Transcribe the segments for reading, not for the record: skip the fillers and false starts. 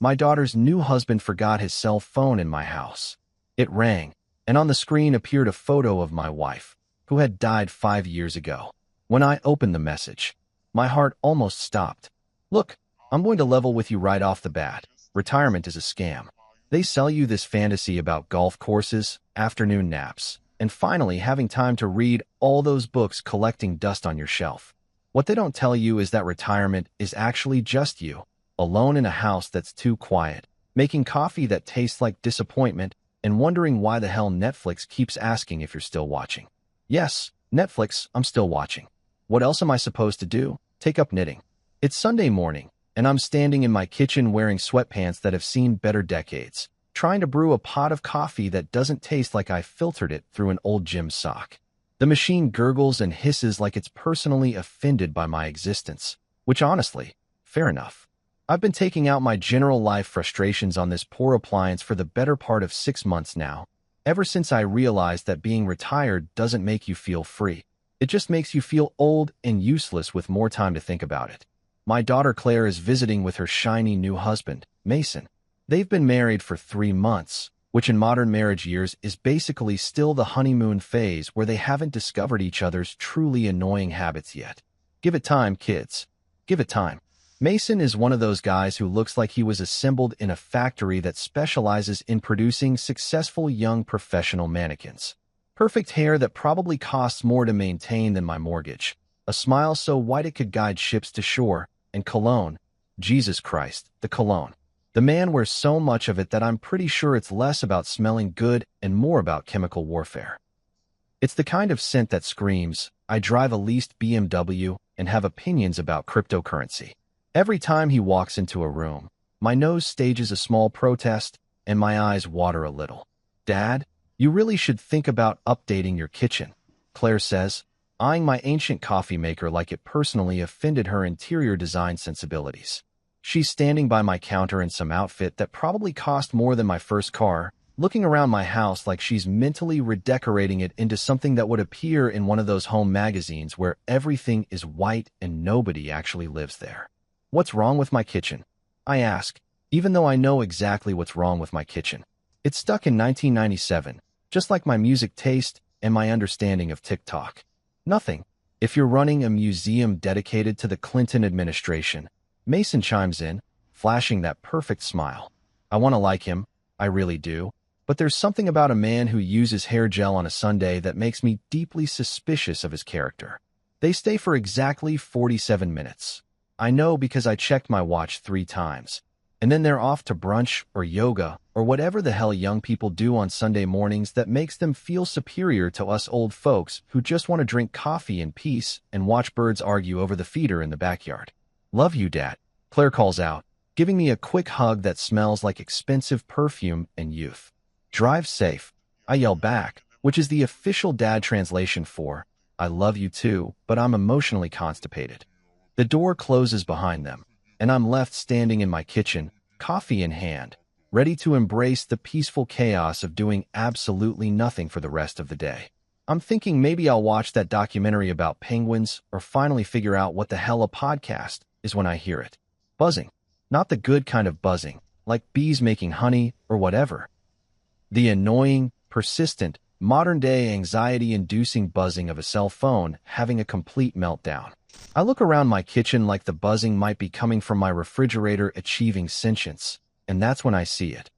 My daughter's new husband forgot his cell phone in my house. It rang, and on the screen appeared a photo of my wife, who had died 5 years ago. When I opened the message, my heart almost stopped. Look, I'm going to level with you right off the bat. Retirement is a scam. They sell you this fantasy about golf courses, afternoon naps, and finally having time to read all those books collecting dust on your shelf. What they don't tell you is that retirement is actually just you, alone in a house that's too quiet, making coffee that tastes like disappointment, and wondering why the hell Netflix keeps asking if you're still watching. Yes, Netflix, I'm still watching. What else am I supposed to do? Take up knitting. It's Sunday morning, and I'm standing in my kitchen wearing sweatpants that have seen better decades, trying to brew a pot of coffee that doesn't taste like I filtered it through an old gym sock. The machine gurgles and hisses like it's personally offended by my existence, which honestly, fair enough. I've been taking out my general life frustrations on this poor appliance for the better part of 6 months now, ever since I realized that being retired doesn't make you feel free. It just makes you feel old and useless with more time to think about it. My daughter Claire is visiting with her shiny new husband, Mason. They've been married for 3 months, which in modern marriage years is basically still the honeymoon phase where they haven't discovered each other's truly annoying habits yet. Give it time, kids. Give it time. Mason is one of those guys who looks like he was assembled in a factory that specializes in producing successful young professional mannequins. Perfect hair that probably costs more to maintain than my mortgage. A smile so white it could guide ships to shore, and cologne. Jesus Christ, the cologne. The man wears so much of it that I'm pretty sure it's less about smelling good and more about chemical warfare. It's the kind of scent that screams, I drive a leased BMW and have opinions about cryptocurrency. Every time he walks into a room, my nose stages a small protest and my eyes water a little. Dad, you really should think about updating your kitchen, Claire says, eyeing my ancient coffee maker like it personally offended her interior design sensibilities. She's standing by my counter in some outfit that probably cost more than my first car, looking around my house like she's mentally redecorating it into something that would appear in one of those home magazines where everything is white and nobody actually lives there. What's wrong with my kitchen? I ask, even though I know exactly what's wrong with my kitchen. It's stuck in 1997, just like my music taste and my understanding of TikTok. Nothing. If you're running a museum dedicated to the Clinton administration, Mason chimes in, flashing that perfect smile. I want to like him, I really do, but there's something about a man who uses hair gel on a Sunday that makes me deeply suspicious of his character. They stay for exactly 47 minutes. I know because I checked my watch 3 times. And then they're off to brunch or yoga or whatever the hell young people do on Sunday mornings that makes them feel superior to us old folks who just want to drink coffee in peace and watch birds argue over the feeder in the backyard. Love you, Dad, Claire calls out, giving me a quick hug that smells like expensive perfume and youth. Drive safe, I yell back, which is the official dad translation for, I love you too, but I'm emotionally constipated. The door closes behind them, and I'm left standing in my kitchen, coffee in hand, ready to embrace the peaceful chaos of doing absolutely nothing for the rest of the day. I'm thinking maybe I'll watch that documentary about penguins or finally figure out what the hell a podcast is when I hear it. Buzzing. Not the good kind of buzzing, like bees making honey or whatever. The annoying, persistent, modern-day anxiety-inducing buzzing of a cell phone having a complete meltdown. I look around my kitchen like the buzzing might be coming from my refrigerator achieving sentience, and that's when I see it.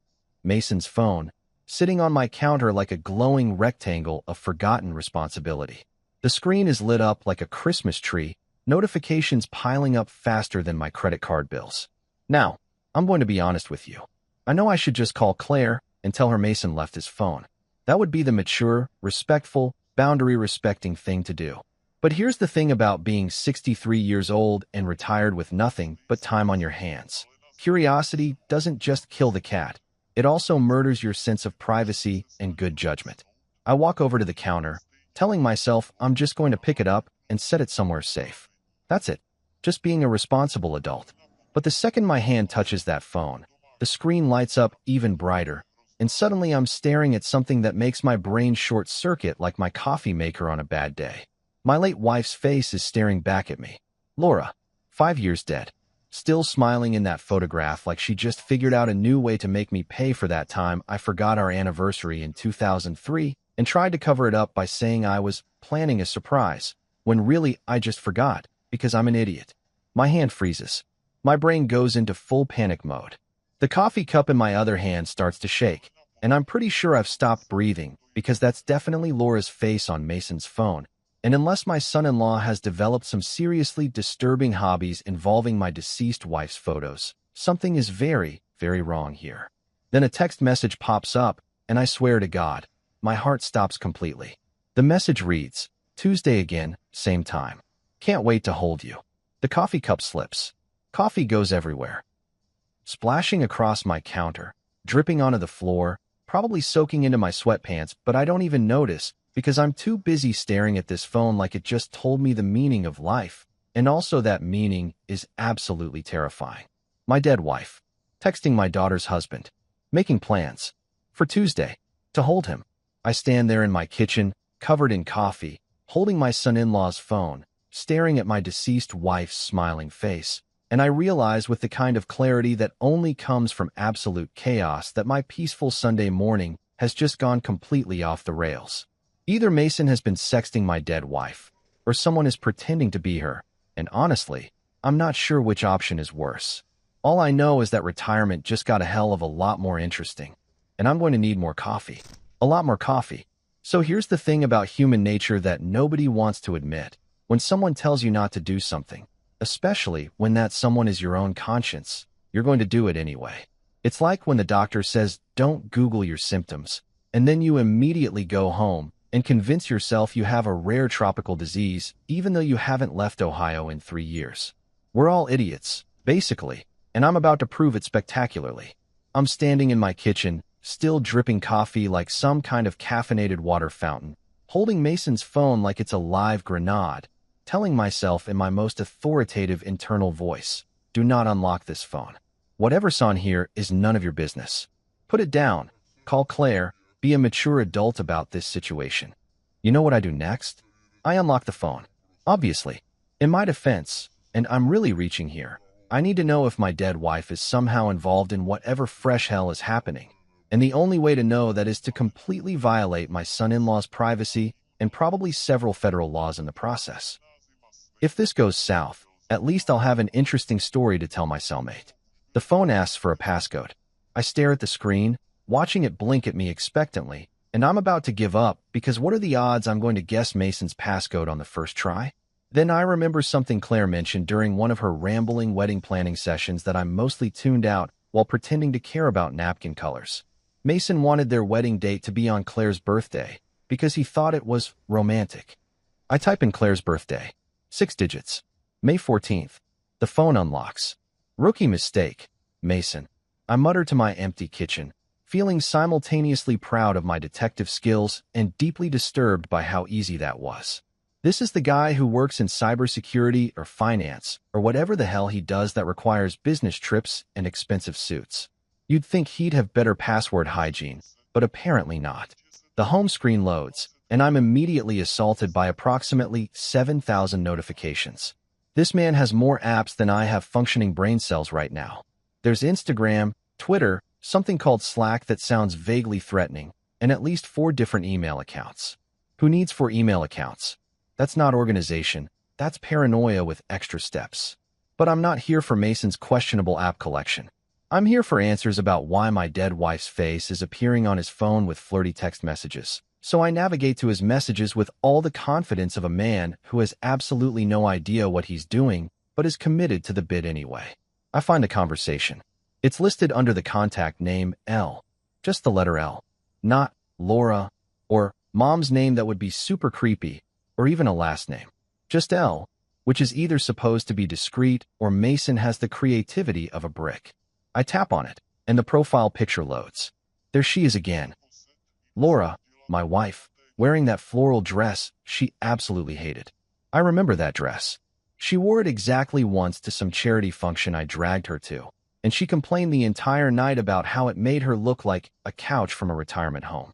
Mason's phone, sitting on my counter like a glowing rectangle of forgotten responsibility. The screen is lit up like a Christmas tree, notifications piling up faster than my credit card bills. Now, I'm going to be honest with you. I know I should just call Claire and tell her Mason left his phone. That would be the mature, respectful, boundary-respecting thing to do. But here's the thing about being 63 years old and retired with nothing but time on your hands. Curiosity doesn't just kill the cat. It also murders your sense of privacy and good judgment. I walk over to the counter, telling myself I'm just going to pick it up and set it somewhere safe. That's it. Just being a responsible adult. But the second my hand touches that phone, the screen lights up even brighter, and suddenly I'm staring at something that makes my brain short-circuit like my coffee maker on a bad day. My late wife's face is staring back at me. Laura, 5 years dead. still smiling in that photograph like she just figured out a new way to make me pay for that time I forgot our anniversary in 2003 and tried to cover it up by saying I was planning a surprise, when really I just forgot, because I'm an idiot. My hand freezes. My brain goes into full panic mode. The coffee cup in my other hand starts to shake, and I'm pretty sure I've stopped breathing, because that's definitely Laura's face on Mason's phone. And unless my son-in-law has developed some seriously disturbing hobbies involving my deceased wife's photos, something is very, very wrong here. Then a text message pops up, and I swear to God, my heart stops completely. The message reads, "Tuesday again, same time. Can't wait to hold you." The coffee cup slips. Coffee goes everywhere, splashing across my counter, dripping onto the floor, probably soaking into my sweatpants, but I don't even notice because I'm too busy staring at this phone like it just told me the meaning of life, and also that meaning is absolutely terrifying. My dead wife, texting my daughter's husband, making plans for Tuesday to hold him. I stand there in my kitchen, covered in coffee, holding my son-in-law's phone, staring at my deceased wife's smiling face, and I realize with the kind of clarity that only comes from absolute chaos that my peaceful Sunday morning has just gone completely off the rails. Either Mason has been sexting my dead wife, or someone is pretending to be her, and honestly, I'm not sure which option is worse. All I know is that retirement just got a hell of a lot more interesting, and I'm going to need more coffee. A lot more coffee. So here's the thing about human nature that nobody wants to admit. When someone tells you not to do something, especially when that someone is your own conscience, you're going to do it anyway. It's like when the doctor says, "Don't Google your symptoms," and then you immediately go home and convince yourself you have a rare tropical disease, even though you haven't left Ohio in 3 years. We're all idiots, basically, and I'm about to prove it spectacularly. I'm standing in my kitchen, still dripping coffee like some kind of caffeinated water fountain, holding Mason's phone like it's a live grenade, telling myself in my most authoritative internal voice, "Do not unlock this phone. Whatever's on here is none of your business. Put it down. Call Claire. Be a mature adult about this situation." You know what I do next? I unlock the phone. Obviously. In my defense, and I'm really reaching here, I need to know if my dead wife is somehow involved in whatever fresh hell is happening. And the only way to know that is to completely violate my son-in-law's privacy and probably several federal laws in the process. If this goes south, at least I'll have an interesting story to tell my cellmate. The phone asks for a passcode. I stare at the screen, watching it blink at me expectantly, and I'm about to give up because what are the odds I'm going to guess Mason's passcode on the first try? Then I remember something Claire mentioned during one of her rambling wedding planning sessions that I'm mostly tuned out while pretending to care about napkin colors. Mason wanted their wedding date to be on Claire's birthday because he thought it was romantic. I type in Claire's birthday. 6 digits. May 14th. The phone unlocks. Rookie mistake. Mason. I mutter to my empty kitchen, feeling simultaneously proud of my detective skills and deeply disturbed by how easy that was. This is the guy who works in cybersecurity or finance or whatever the hell he does that requires business trips and expensive suits. You'd think he'd have better password hygiene, but apparently not. The home screen loads, and I'm immediately assaulted by approximately 7,000 notifications. This man has more apps than I have functioning brain cells right now. There's Instagram, Twitter, something called Slack that sounds vaguely threatening, and at least 4 different email accounts. Who needs 4 email accounts? That's not organization, that's paranoia with extra steps. But I'm not here for Mason's questionable app collection. I'm here for answers about why my dead wife's face is appearing on his phone with flirty text messages. So I navigate to his messages with all the confidence of a man who has absolutely no idea what he's doing, but is committed to the bid anyway. I find the conversation. It's listed under the contact name L. Just the letter L. Not Laura or mom's name that would be super creepy, or even a last name. Just L, which is either supposed to be discreet or Mason has the creativity of a brick. I tap on it, and the profile picture loads. There she is again. Laura, my wife, wearing that floral dress she absolutely hated. I remember that dress. She wore it exactly once to some charity function I dragged her to, and she complained the entire night about how it made her look like a couch from a retirement home.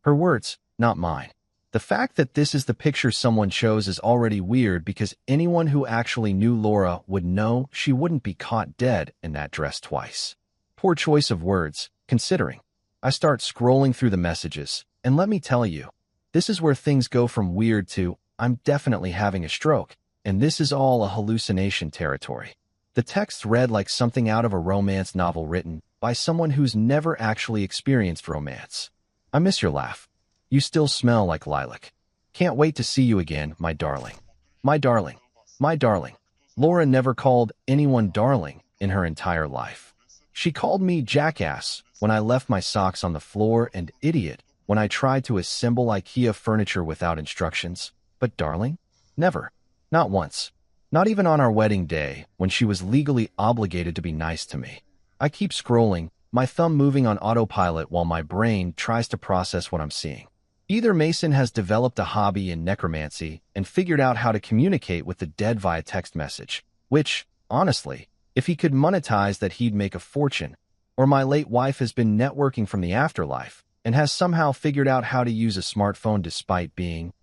Her words, not mine. The fact that this is the picture someone chose is already weird because anyone who actually knew Laura would know she wouldn't be caught dead in that dress twice. Poor choice of words, considering. I start scrolling through the messages, and let me tell you, this is where things go from weird to, I'm definitely having a stroke, and this is all a hallucination territory. The text read like something out of a romance novel written by someone who's never actually experienced romance. I miss your laugh. You still smell like lilac. Can't wait to see you again, my darling. My darling. My darling. Laura never called anyone darling in her entire life. She called me jackass when I left my socks on the floor and idiot when I tried to assemble IKEA furniture without instructions. But darling? Never. Not once. Not even on our wedding day, when she was legally obligated to be nice to me. I keep scrolling, my thumb moving on autopilot while my brain tries to process what I'm seeing. Either Mason has developed a hobby in necromancy and figured out how to communicate with the dead via text message, which, honestly, if he could monetize that he'd make a fortune, or my late wife has been networking from the afterlife and has somehow figured out how to use a smartphone despite being,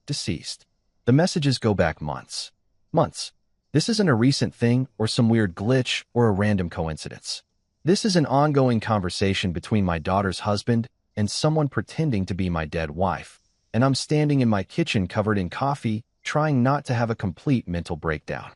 deceased. The messages go back months. Months. This isn't a recent thing or some weird glitch or a random coincidence. This is an ongoing conversation between my daughter's husband and someone pretending to be my dead wife, and I'm standing in my kitchen covered in coffee, trying not to have a complete mental breakdown.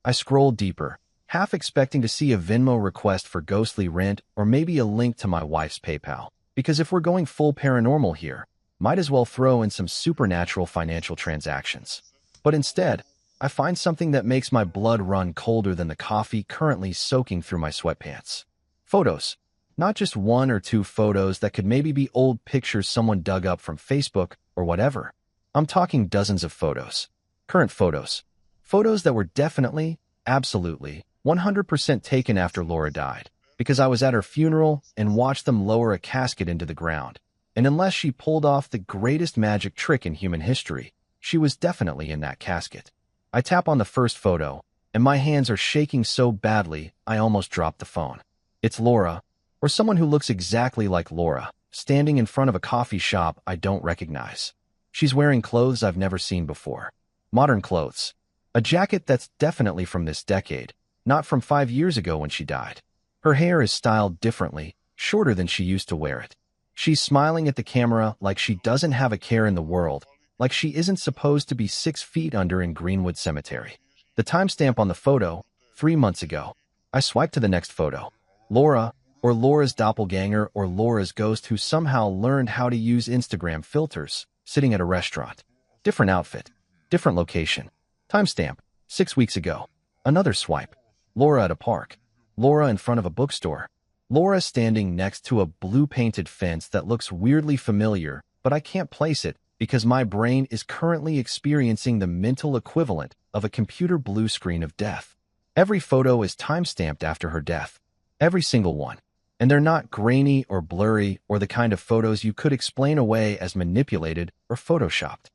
I scroll deeper, half expecting to see a Venmo request for ghostly rent or maybe a link to my wife's PayPal, because if we're going full paranormal here, might as well throw in some supernatural financial transactions. But instead, I find something that makes my blood run colder than the coffee currently soaking through my sweatpants. Photos. Not just one or two photos that could maybe be old pictures someone dug up from Facebook or whatever. I'm talking dozens of photos. Current photos. Photos that were definitely, absolutely, 100% taken after Laura died, because I was at her funeral and watched them lower a casket into the ground. And unless she pulled off the greatest magic trick in human history, she was definitely in that casket. I tap on the first photo, and my hands are shaking so badly I almost dropped the phone. It's Laura, or someone who looks exactly like Laura, standing in front of a coffee shop I don't recognize. She's wearing clothes I've never seen before. Modern clothes. A jacket that's definitely from this decade, not from 5 years ago when she died. Her hair is styled differently, shorter than she used to wear it. She's smiling at the camera like she doesn't have a care in the world, like she isn't supposed to be 6 feet under in Greenwood Cemetery. The timestamp on the photo, 3 months ago. I swipe to the next photo. Laura, or Laura's doppelganger or Laura's ghost who somehow learned how to use Instagram filters, sitting at a restaurant. Different outfit. Different location. Timestamp, 6 weeks ago. Another swipe. Laura at a park. Laura in front of a bookstore. Laura standing next to a blue-painted fence that looks weirdly familiar, but I can't place it because my brain is currently experiencing the mental equivalent of a computer blue screen of death. Every photo is timestamped after her death. Every single one. And they're not grainy or blurry or the kind of photos you could explain away as manipulated or photoshopped.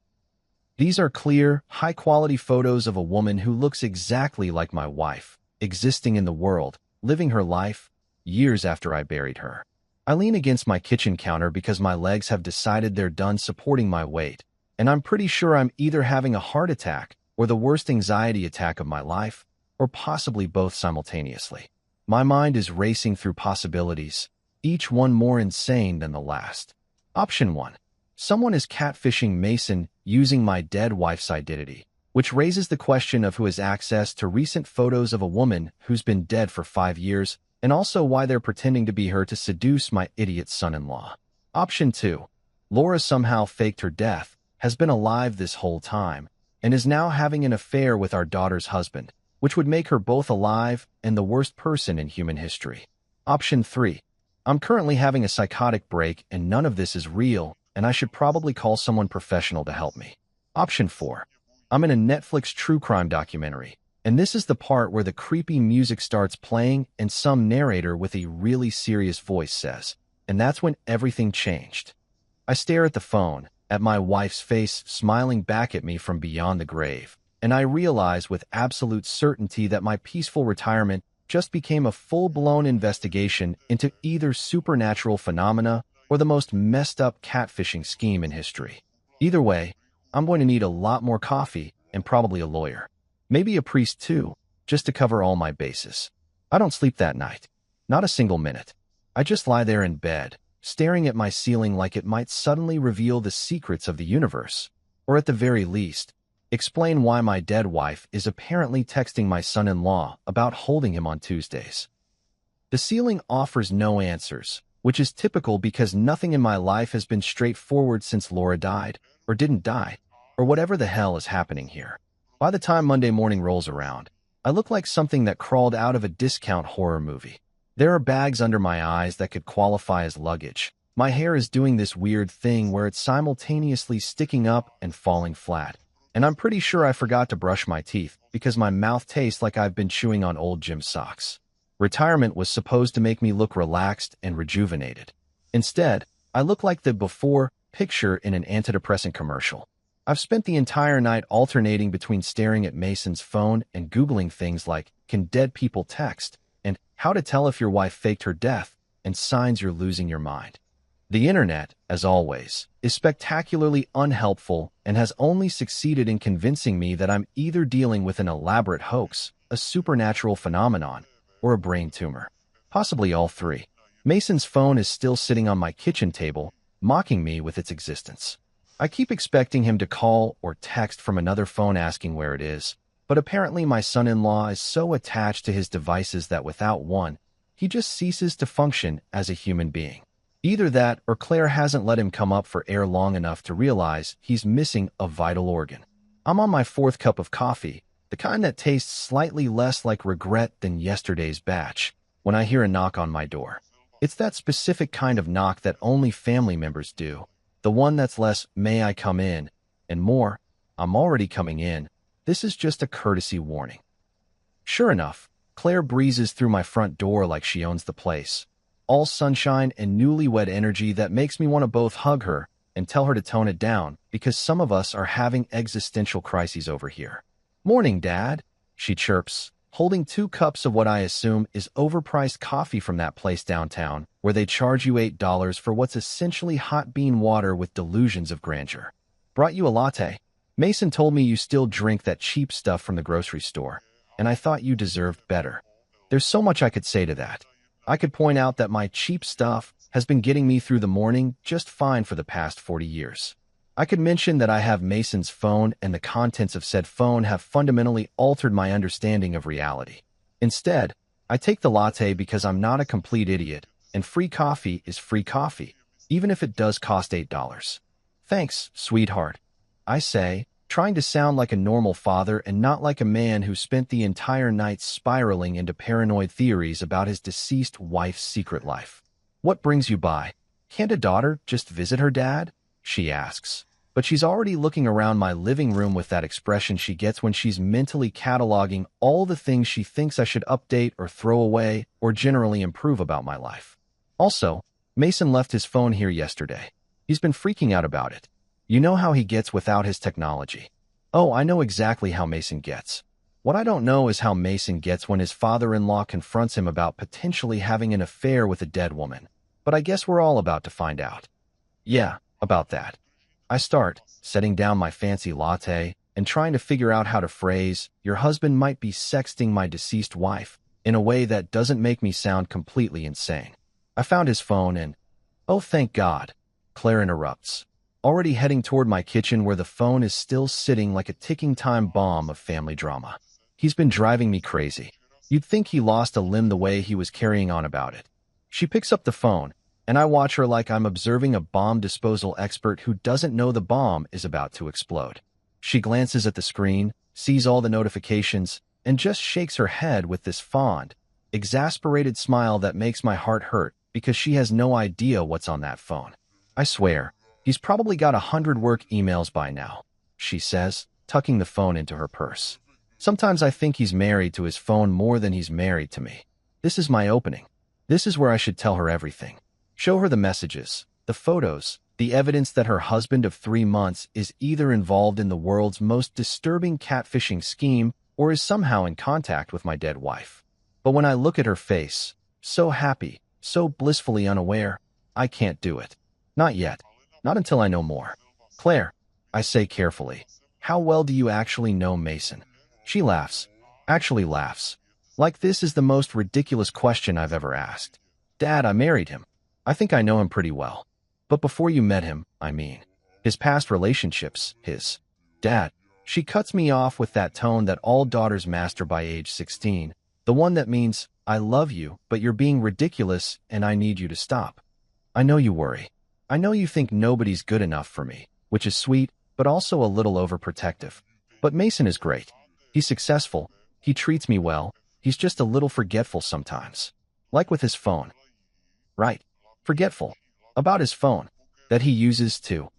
These are clear, high-quality photos of a woman who looks exactly like my wife, existing in the world, living her life, years after I buried her. I lean against my kitchen counter because my legs have decided they're done supporting my weight, and I'm pretty sure I'm either having a heart attack or the worst anxiety attack of my life, or possibly both simultaneously. My mind is racing through possibilities, each one more insane than the last. Option 1. Someone is catfishing Mason using my dead wife's identity, which raises the question of who has access to recent photos of a woman who's been dead for 5 years, and also why they're pretending to be her to seduce my idiot son-in-law. Option 2. Laura somehow faked her death, has been alive this whole time, and is now having an affair with our daughter's husband, which would make her both alive and the worst person in human history. Option 3. I'm currently having a psychotic break and none of this is real, and I should probably call someone professional to help me. Option 4. I'm in a Netflix true crime documentary, and this is the part where the creepy music starts playing and some narrator with a really serious voice says, and that's when everything changed. I stare at the phone, at my wife's face smiling back at me from beyond the grave, and I realize with absolute certainty that my peaceful retirement just became a full-blown investigation into either supernatural phenomena or the most messed up catfishing scheme in history. Either way, I'm going to need a lot more coffee and probably a lawyer. Maybe a priest too, just to cover all my bases. I don't sleep that night. Not a single minute. I just lie there in bed, staring at my ceiling like it might suddenly reveal the secrets of the universe. Or at the very least, explain why my dead wife is apparently texting my son-in-law about holding him on Tuesdays. The ceiling offers no answers, which is typical because nothing in my life has been straightforward since Laura died, or didn't die, or whatever the hell is happening here. By the time Monday morning rolls around, I look like something that crawled out of a discount horror movie. There are bags under my eyes that could qualify as luggage. My hair is doing this weird thing where it's simultaneously sticking up and falling flat. And I'm pretty sure I forgot to brush my teeth because my mouth tastes like I've been chewing on old gym socks. Retirement was supposed to make me look relaxed and rejuvenated. Instead, I look like the before picture in an antidepressant commercial. I've spent the entire night alternating between staring at Mason's phone and Googling things like, can dead people text, and how to tell if your wife faked her death, and signs you're losing your mind. The internet, as always, is spectacularly unhelpful and has only succeeded in convincing me that I'm either dealing with an elaborate hoax, a supernatural phenomenon, or a brain tumor. Possibly all three. Mason's phone is still sitting on my kitchen table, mocking me with its existence. I keep expecting him to call or text from another phone asking where it is, but apparently my son-in-law is so attached to his devices that without one, he just ceases to function as a human being. Either that or Claire hasn't let him come up for air long enough to realize he's missing a vital organ. I'm on my fourth cup of coffee, the kind that tastes slightly less like regret than yesterday's batch, when I hear a knock on my door. It's that specific kind of knock that only family members do, the one that's less, may I come in, and more, I'm already coming in. This is just a courtesy warning. Sure enough, Claire breezes through my front door like she owns the place. All sunshine and newlywed energy that makes me want to both hug her and tell her to tone it down because some of us are having existential crises over here. Morning, Dad, she chirps, holding 2 cups of what I assume is overpriced coffee from that place downtown where they charge you $8 for what's essentially hot bean water with delusions of grandeur. Brought you a latte. Mason told me you still drink that cheap stuff from the grocery store, and I thought you deserved better. There's so much I could say to that. I could point out that my cheap stuff has been getting me through the morning just fine for the past 40 years. I could mention that I have Mason's phone and the contents of said phone have fundamentally altered my understanding of reality. Instead, I take the latte because I'm not a complete idiot, and free coffee is free coffee, even if it does cost $8. Thanks, sweetheart, I say, trying to sound like a normal father and not like a man who spent the entire night spiraling into paranoid theories about his deceased wife's secret life. What brings you by? Can't a daughter just visit her dad? She asks. But she's already looking around my living room with that expression she gets when she's mentally cataloging all the things she thinks I should update or throw away or generally improve about my life. Also, Mason left his phone here yesterday. He's been freaking out about it. You know how he gets without his technology. Oh, I know exactly how Mason gets. What I don't know is how Mason gets when his father-in-law confronts him about potentially having an affair with a dead woman. But I guess we're all about to find out. Yeah, about that. I start, setting down my fancy latte, and trying to figure out how to phrase, your husband might be sexting my deceased wife, in a way that doesn't make me sound completely insane. I found his phone and, oh thank God, Claire interrupts, already heading toward my kitchen where the phone is still sitting like a ticking time bomb of family drama. He's been driving me crazy. You'd think he lost a limb the way he was carrying on about it. She picks up the phone, and I watch her like I'm observing a bomb disposal expert who doesn't know the bomb is about to explode. She glances at the screen, sees all the notifications, and just shakes her head with this fond, exasperated smile that makes my heart hurt because she has no idea what's on that phone. I swear, he's probably got 100 work emails by now, she says, tucking the phone into her purse. Sometimes I think he's married to his phone more than he's married to me. This is my opening. This is where I should tell her everything. Show her the messages, the photos, the evidence that her husband of 3 months is either involved in the world's most disturbing catfishing scheme or is somehow in contact with my dead wife. But when I look at her face, so happy, so blissfully unaware, I can't do it. Not yet. Not until I know more. Claire, I say carefully. How well do you actually know Mason? She laughs. Actually laughs. Like this is the most ridiculous question I've ever asked. Dad, I married him. I think I know him pretty well. But before you met him, I mean. His past relationships, his. Dad. She cuts me off with that tone that all daughters master by age 16. The one that means, I love you, but you're being ridiculous and I need you to stop. I know you worry. I know you think nobody's good enough for me, which is sweet, but also a little overprotective. But Mason is great. He's successful. He treats me well. He's just a little forgetful sometimes. Like with his phone. Right. Forgetful. About his phone. That he uses too.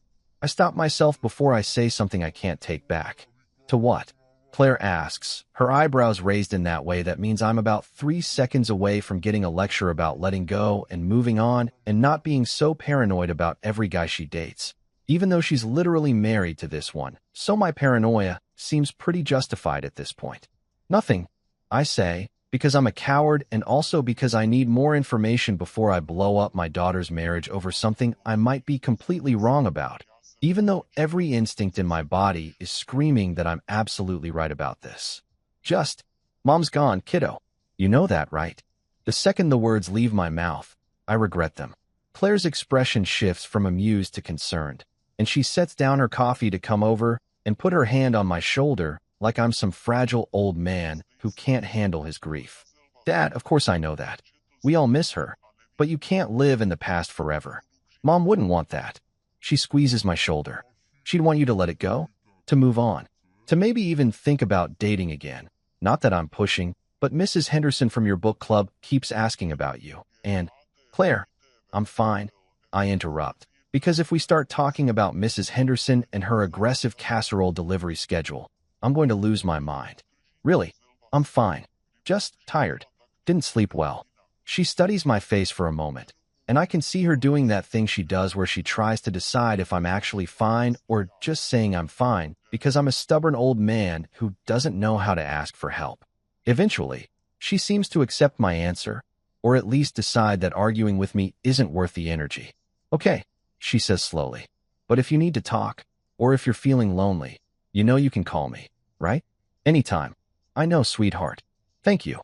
I stop myself before I say something I can't take back. To what? Claire asks, her eyebrows raised in that way that means I'm about 3 seconds away from getting a lecture about letting go and moving on and not being so paranoid about every guy she dates. Even though she's literally married to this one, so my paranoia seems pretty justified at this point. Nothing, I say, because I'm a coward and also because I need more information before I blow up my daughter's marriage over something I might be completely wrong about. Even though every instinct in my body is screaming that I'm absolutely right about this. Just, Mom's gone, kiddo. You know that, right? The second the words leave my mouth, I regret them. Claire's expression shifts from amused to concerned, and she sets down her coffee to come over and put her hand on my shoulder like I'm some fragile old man who can't handle his grief. Dad, of course I know that. We all miss her, but you can't live in the past forever. Mom wouldn't want that. She squeezes my shoulder. She'd want you to let it go, to move on, to maybe even think about dating again. Not that I'm pushing, but Mrs. Henderson from your book club keeps asking about you. And, Claire, I'm fine, I interrupt. Because if we start talking about Mrs. Henderson and her aggressive casserole delivery schedule, I'm going to lose my mind. Really, I'm fine. Just tired. Didn't sleep well. She studies my face for a moment, and I can see her doing that thing she does where she tries to decide if I'm actually fine or just saying I'm fine because I'm a stubborn old man who doesn't know how to ask for help. Eventually, she seems to accept my answer, or at least decide that arguing with me isn't worth the energy. Okay, she says slowly. But if you need to talk, or if you're feeling lonely, you know you can call me, right? Anytime. I know, sweetheart. Thank you.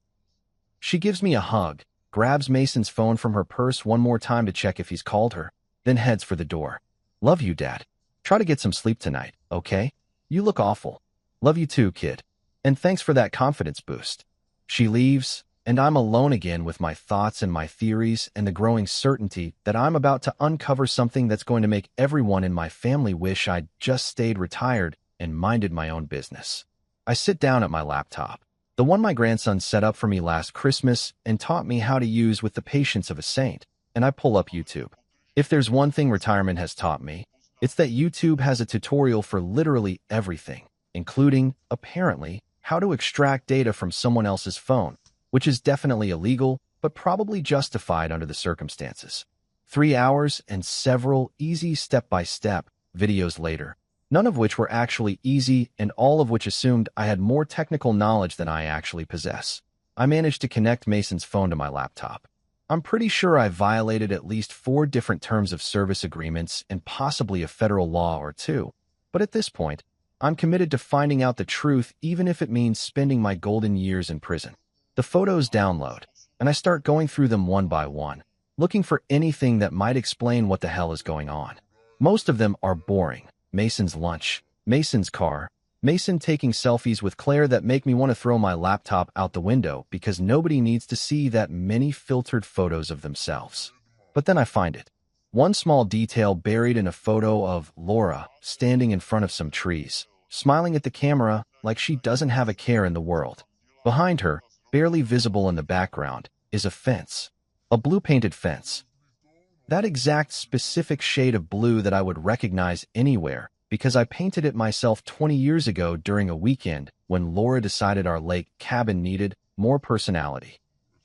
She gives me a hug, grabs Mason's phone from her purse one more time to check if he's called her, then heads for the door. Love you, Dad. Try to get some sleep tonight, okay? You look awful. Love you too, kid. And thanks for that confidence boost. She leaves, and I'm alone again with my thoughts and my theories and the growing certainty that I'm about to uncover something that's going to make everyone in my family wish I'd just stayed retired and minded my own business. I sit down at my laptop, the one my grandson set up for me last Christmas and taught me how to use with the patience of a saint, and I pull up YouTube. If there's one thing retirement has taught me, it's that YouTube has a tutorial for literally everything, including, apparently, how to extract data from someone else's phone, which is definitely illegal, but probably justified under the circumstances. 3 hours and several easy step-by-step videos later, none of which were actually easy and all of which assumed I had more technical knowledge than I actually possess. I managed to connect Mason's phone to my laptop. I'm pretty sure I violated at least 4 different terms of service agreements and possibly a federal law or 2. But at this point, I'm committed to finding out the truth even if it means spending my golden years in prison. The photos download, and I start going through them one by one, looking for anything that might explain what the hell is going on. Most of them are boring. Mason's lunch, Mason's car, Mason taking selfies with Claire that make me want to throw my laptop out the window because nobody needs to see that many filtered photos of themselves. But then I find it. One small detail buried in a photo of Laura standing in front of some trees, smiling at the camera like she doesn't have a care in the world. Behind her, barely visible in the background, is a fence. A blue-painted fence. That exact specific shade of blue that I would recognize anywhere because I painted it myself 20 years ago during a weekend when Laura decided our lake cabin needed more personality.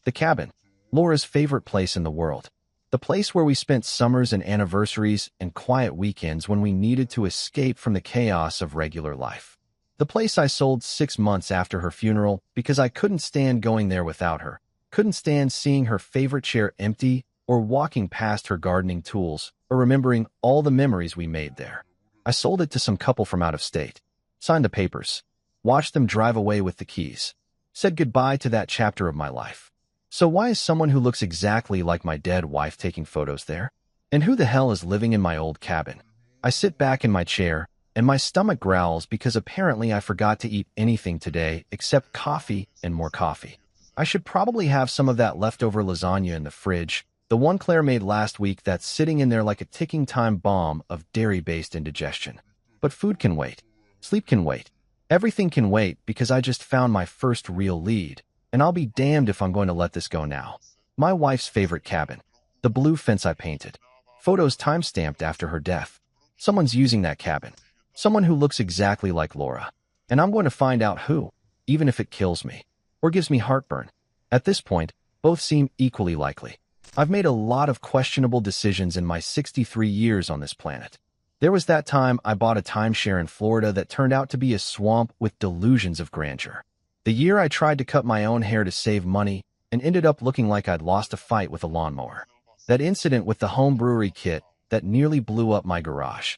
The cabin, Laura's favorite place in the world. The place where we spent summers and anniversaries and quiet weekends when we needed to escape from the chaos of regular life. The place I sold 6 months after her funeral because I couldn't stand going there without her, couldn't stand seeing her favorite chair empty or walking past her gardening tools or remembering all the memories we made there. I sold it to some couple from out of state. Signed the papers. Watched them drive away with the keys. Said goodbye to that chapter of my life. So why is someone who looks exactly like my dead wife taking photos there? And who the hell is living in my old cabin? I sit back in my chair, and my stomach growls because apparently I forgot to eat anything today except coffee and more coffee. I should probably have some of that leftover lasagna in the fridge, the one Claire made last week that's sitting in there like a ticking time bomb of dairy-based indigestion. But food can wait. Sleep can wait. Everything can wait because I just found my first real lead, and I'll be damned if I'm going to let this go now. My wife's favorite cabin. The blue fence I painted. Photos time-stamped after her death. Someone's using that cabin. Someone who looks exactly like Laura. And I'm going to find out who, even if it kills me, or gives me heartburn. At this point, both seem equally likely. I've made a lot of questionable decisions in my 63 years on this planet. There was that time I bought a timeshare in Florida that turned out to be a swamp with delusions of grandeur. The year I tried to cut my own hair to save money and ended up looking like I'd lost a fight with a lawnmower. That incident with the home brewery kit that nearly blew up my garage.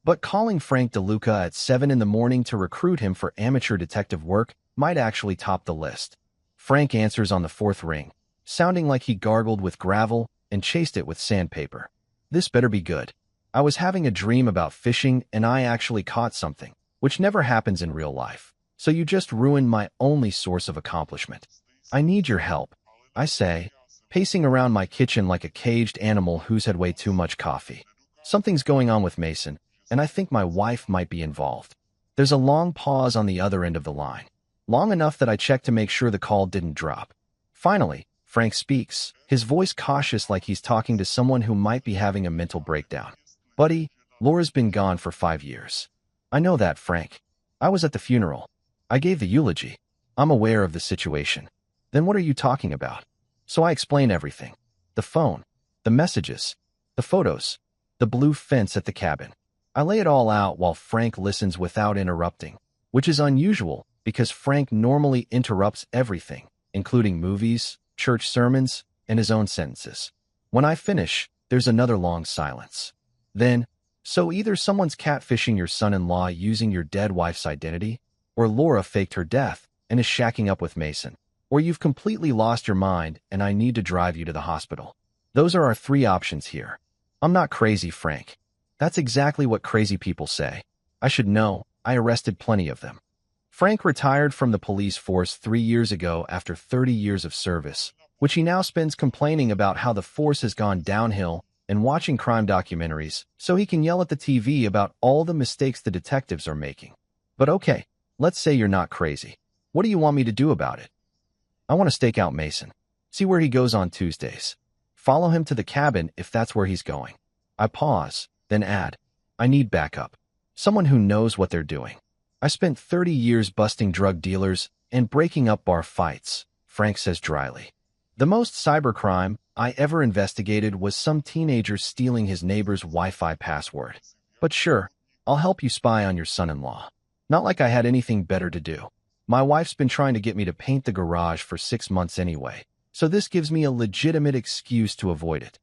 But calling Frank DeLuca at 7 in the morning to recruit him for amateur detective work might actually top the list. Frank answers on the fourth ring, sounding like he gargled with gravel and chased it with sandpaper. This better be good. I was having a dream about fishing and I actually caught something, which never happens in real life. So you just ruined my only source of accomplishment. I need your help, I say, pacing around my kitchen like a caged animal who's had way too much coffee. Something's going on with Mason, and I think my wife might be involved. There's a long pause on the other end of the line, long enough that I check to make sure the call didn't drop. Finally, Frank speaks, his voice cautious like he's talking to someone who might be having a mental breakdown. Buddy, Laura's been gone for 5 years. I know that, Frank. I was at the funeral. I gave the eulogy. I'm aware of the situation. Then what are you talking about? So I explain everything. The phone, the messages, the photos, the blue fence at the cabin. I lay it all out while Frank listens without interrupting, which is unusual because Frank normally interrupts everything, including movies, church sermons, and his own sentences. When I finish, there's another long silence. Then, so either someone's catfishing your son-in-law using your dead wife's identity, or Laura faked her death and is shacking up with Mason, or you've completely lost your mind and I need to drive you to the hospital. Those are our 3 options here. I'm not crazy, Frank. That's exactly what crazy people say. I should know. I arrested plenty of them. Frank retired from the police force 3 years ago after 30 years of service, which he now spends complaining about how the force has gone downhill and watching crime documentaries so he can yell at the TV about all the mistakes the detectives are making. But okay, let's say you're not crazy. What do you want me to do about it? I want to stake out Mason. See where he goes on Tuesdays. Follow him to the cabin if that's where he's going. I pause, then add, I need backup. Someone who knows what they're doing. I spent 30 years busting drug dealers and breaking up bar fights, Frank says dryly. The most cybercrime I ever investigated was some teenager stealing his neighbor's Wi-Fi password. But sure, I'll help you spy on your son-in-law. Not like I had anything better to do. My wife's been trying to get me to paint the garage for 6 months anyway, so this gives me a legitimate excuse to avoid it.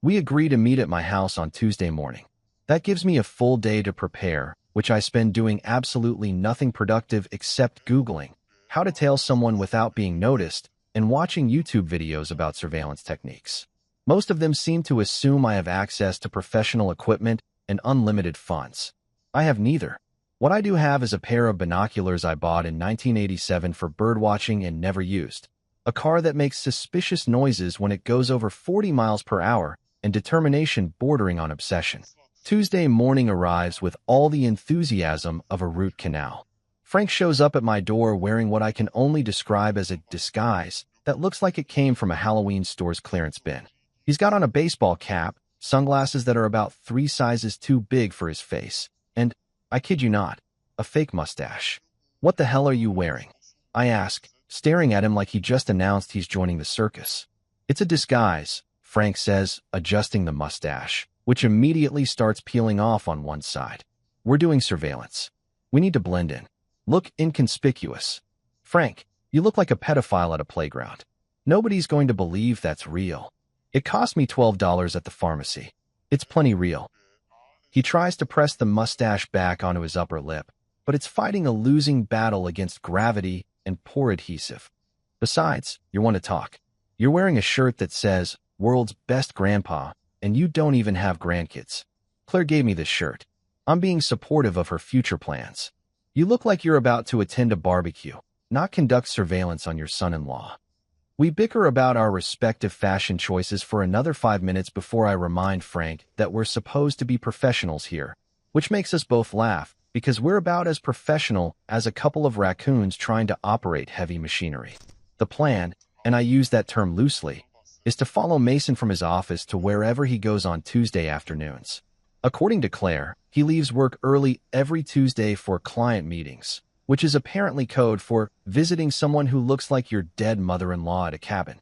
We agree to meet at my house on Tuesday morning. That gives me a full day to prepare, which I spend doing absolutely nothing productive except Googling how to tail someone without being noticed and watching YouTube videos about surveillance techniques. Most of them seem to assume I have access to professional equipment and unlimited funds. I have neither. What I do have is a pair of binoculars I bought in 1987 for birdwatching and never used, a car that makes suspicious noises when it goes over 40 miles per hour, and determination bordering on obsession. Tuesday morning arrives with all the enthusiasm of a root canal. Frank shows up at my door wearing what I can only describe as a disguise that looks like it came from a Halloween store's clearance bin. He's got on a baseball cap, sunglasses that are about 3 sizes too big for his face, and, I kid you not, a fake mustache. What the hell are you wearing? I ask, staring at him like he just announced he's joining the circus. It's a disguise, Frank says, adjusting the mustache, which immediately starts peeling off on one side. We're doing surveillance. We need to blend in. Look inconspicuous. Frank, you look like a pedophile at a playground. Nobody's going to believe that's real. It cost me $12 at the pharmacy. It's plenty real. He tries to press the mustache back onto his upper lip, but it's fighting a losing battle against gravity and poor adhesive. Besides, you want to talk. You're wearing a shirt that says, "World's Best Grandpa," and you don't even have grandkids. Claire gave me this shirt. I'm being supportive of her future plans. You look like you're about to attend a barbecue, not conduct surveillance on your son-in-law. We bicker about our respective fashion choices for another 5 minutes before I remind Frank that we're supposed to be professionals here, which makes us both laugh because we're about as professional as a couple of raccoons trying to operate heavy machinery. The plan, and I use that term loosely, is to follow Mason from his office to wherever he goes on Tuesday afternoons. According to Claire, he leaves work early every Tuesday for client meetings, which is apparently code for visiting someone who looks like your dead mother-in-law at a cabin.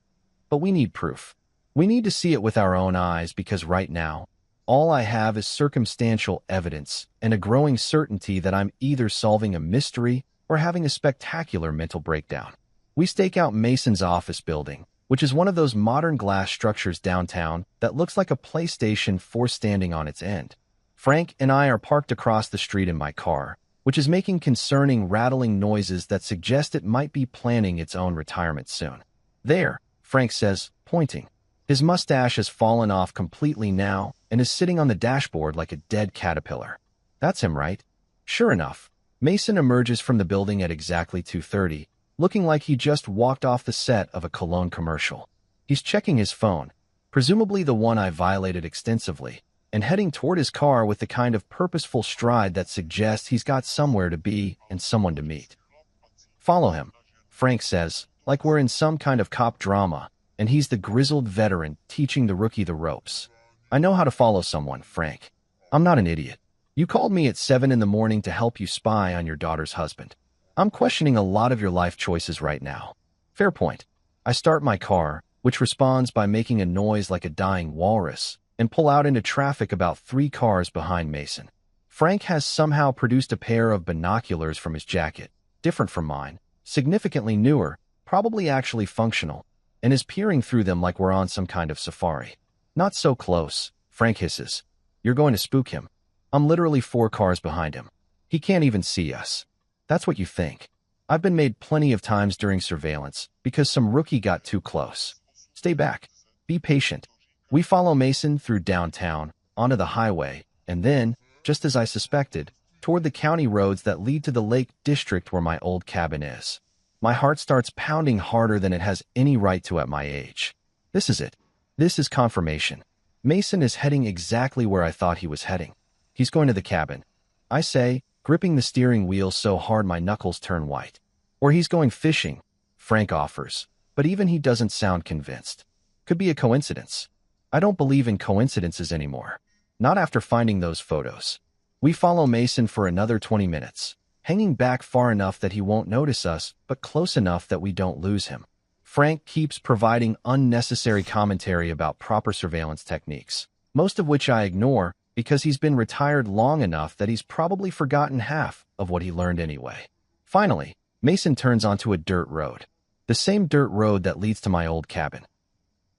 But we need proof. We need to see it with our own eyes because right now, all I have is circumstantial evidence and a growing certainty that I'm either solving a mystery or having a spectacular mental breakdown. We stake out Mason's office building, which is one of those modern glass structures downtown that looks like a PlayStation 4 standing on its end. Frank and I are parked across the street in my car, which is making concerning rattling noises that suggest it might be planning its own retirement soon. "There," Frank says, pointing. His mustache has fallen off completely now and is sitting on the dashboard like a dead caterpillar. That's him, right? Sure enough, Mason emerges from the building at exactly 2:30, looking like he just walked off the set of a cologne commercial. He's checking his phone, presumably the one I violated extensively, and heading toward his car with the kind of purposeful stride that suggests he's got somewhere to be and someone to meet. "Follow him," Frank says, like we're in some kind of cop drama, and he's the grizzled veteran teaching the rookie the ropes. "I know how to follow someone, Frank. I'm not an idiot. You called me at 7 in the morning to help you spy on your daughter's husband. I'm questioning a lot of your life choices right now." Fair point. I start my car, which responds by making a noise like a dying walrus, and pull out into traffic about 3 cars behind Mason. Frank has somehow produced a pair of binoculars from his jacket, different from mine, significantly newer, probably actually functional, and is peering through them like we're on some kind of safari. "Not so close," Frank hisses. "You're going to spook him." I'm literally 4 cars behind him. He can't even see us. That's what you think. I've been made plenty of times during surveillance because some rookie got too close. Stay back. Be patient. We follow Mason through downtown, onto the highway, and then, just as I suspected, toward the county roads that lead to the Lake District where my old cabin is. My heart starts pounding harder than it has any right to at my age. This is it. This is confirmation. Mason is heading exactly where I thought he was heading. He's going to the cabin. I say, gripping the steering wheel so hard my knuckles turn white. Or he's going fishing, Frank offers, but even he doesn't sound convinced. Could be a coincidence. I don't believe in coincidences anymore. Not after finding those photos. We follow Mason for another 20 minutes, hanging back far enough that he won't notice us, but close enough that we don't lose him. Frank keeps providing unnecessary commentary about proper surveillance techniques, most of which I ignore because he's been retired long enough that he's probably forgotten half of what he learned anyway. Finally, Mason turns onto a dirt road. The same dirt road that leads to my old cabin.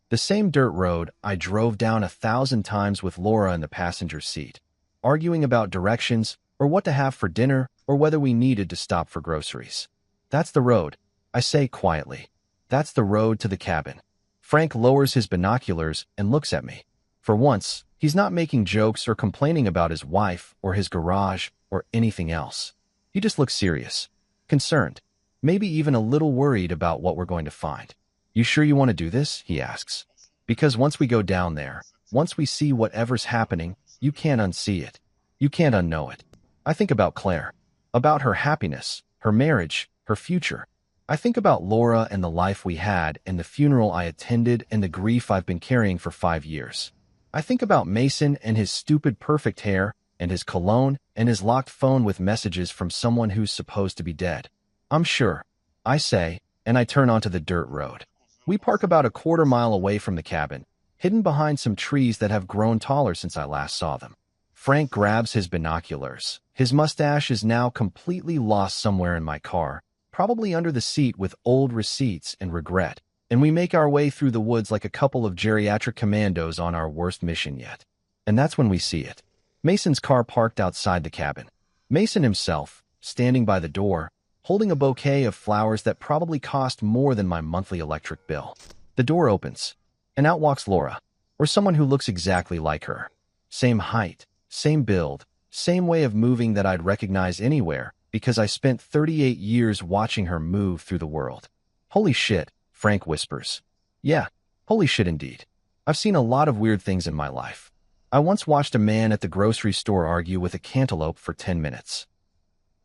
The same dirt road I drove down 1,000 times with Laura in the passenger seat, arguing about directions or what to have for dinner or whether we needed to stop for groceries. That's the road, I say quietly. That's the road to the cabin. Frank lowers his binoculars and looks at me. For once, he's not making jokes or complaining about his wife or his garage or anything else. He just looks serious, concerned, maybe even a little worried about what we're going to find. "You sure you want to do this?" he asks. "Because once we go down there, once we see whatever's happening, you can't unsee it. You can't unknow it." I think about Claire, about her happiness, her marriage, her future. I think about Laura and the life we had and the funeral I attended and the grief I've been carrying for 5 years. I think about Mason and his stupid perfect hair and his cologne and his locked phone with messages from someone who's supposed to be dead. "I'm sure," I say, and I turn onto the dirt road. We park about a quarter mile away from the cabin, hidden behind some trees that have grown taller since I last saw them. Frank grabs his binoculars. His mustache is now completely lost somewhere in my car, probably under the seat with old receipts and regret, and we make our way through the woods like a couple of geriatric commandos on our worst mission yet. And that's when we see it. Mason's car parked outside the cabin. Mason himself, standing by the door, holding a bouquet of flowers that probably cost more than my monthly electric bill. The door opens, and out walks Laura, or someone who looks exactly like her. Same height, same build, same way of moving that I'd recognize anywhere because I spent 38 years watching her move through the world. Holy shit, Frank whispers. Yeah, holy shit indeed. I've seen a lot of weird things in my life. I once watched a man at the grocery store argue with a cantaloupe for 10 minutes.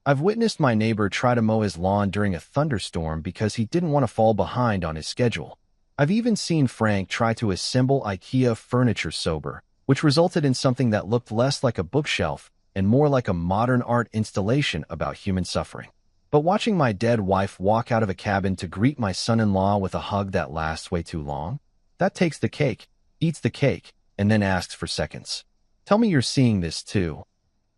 I've witnessed my neighbor try to mow his lawn during a thunderstorm because he didn't want to fall behind on his schedule. I've even seen Frank try to assemble IKEA furniture sober, which resulted in something that looked less like a bookshelf and more like a modern art installation about human suffering. But watching my dead wife walk out of a cabin to greet my son-in-law with a hug that lasts way too long, that takes the cake, eats the cake, and then asks for seconds. Tell me you're seeing this too.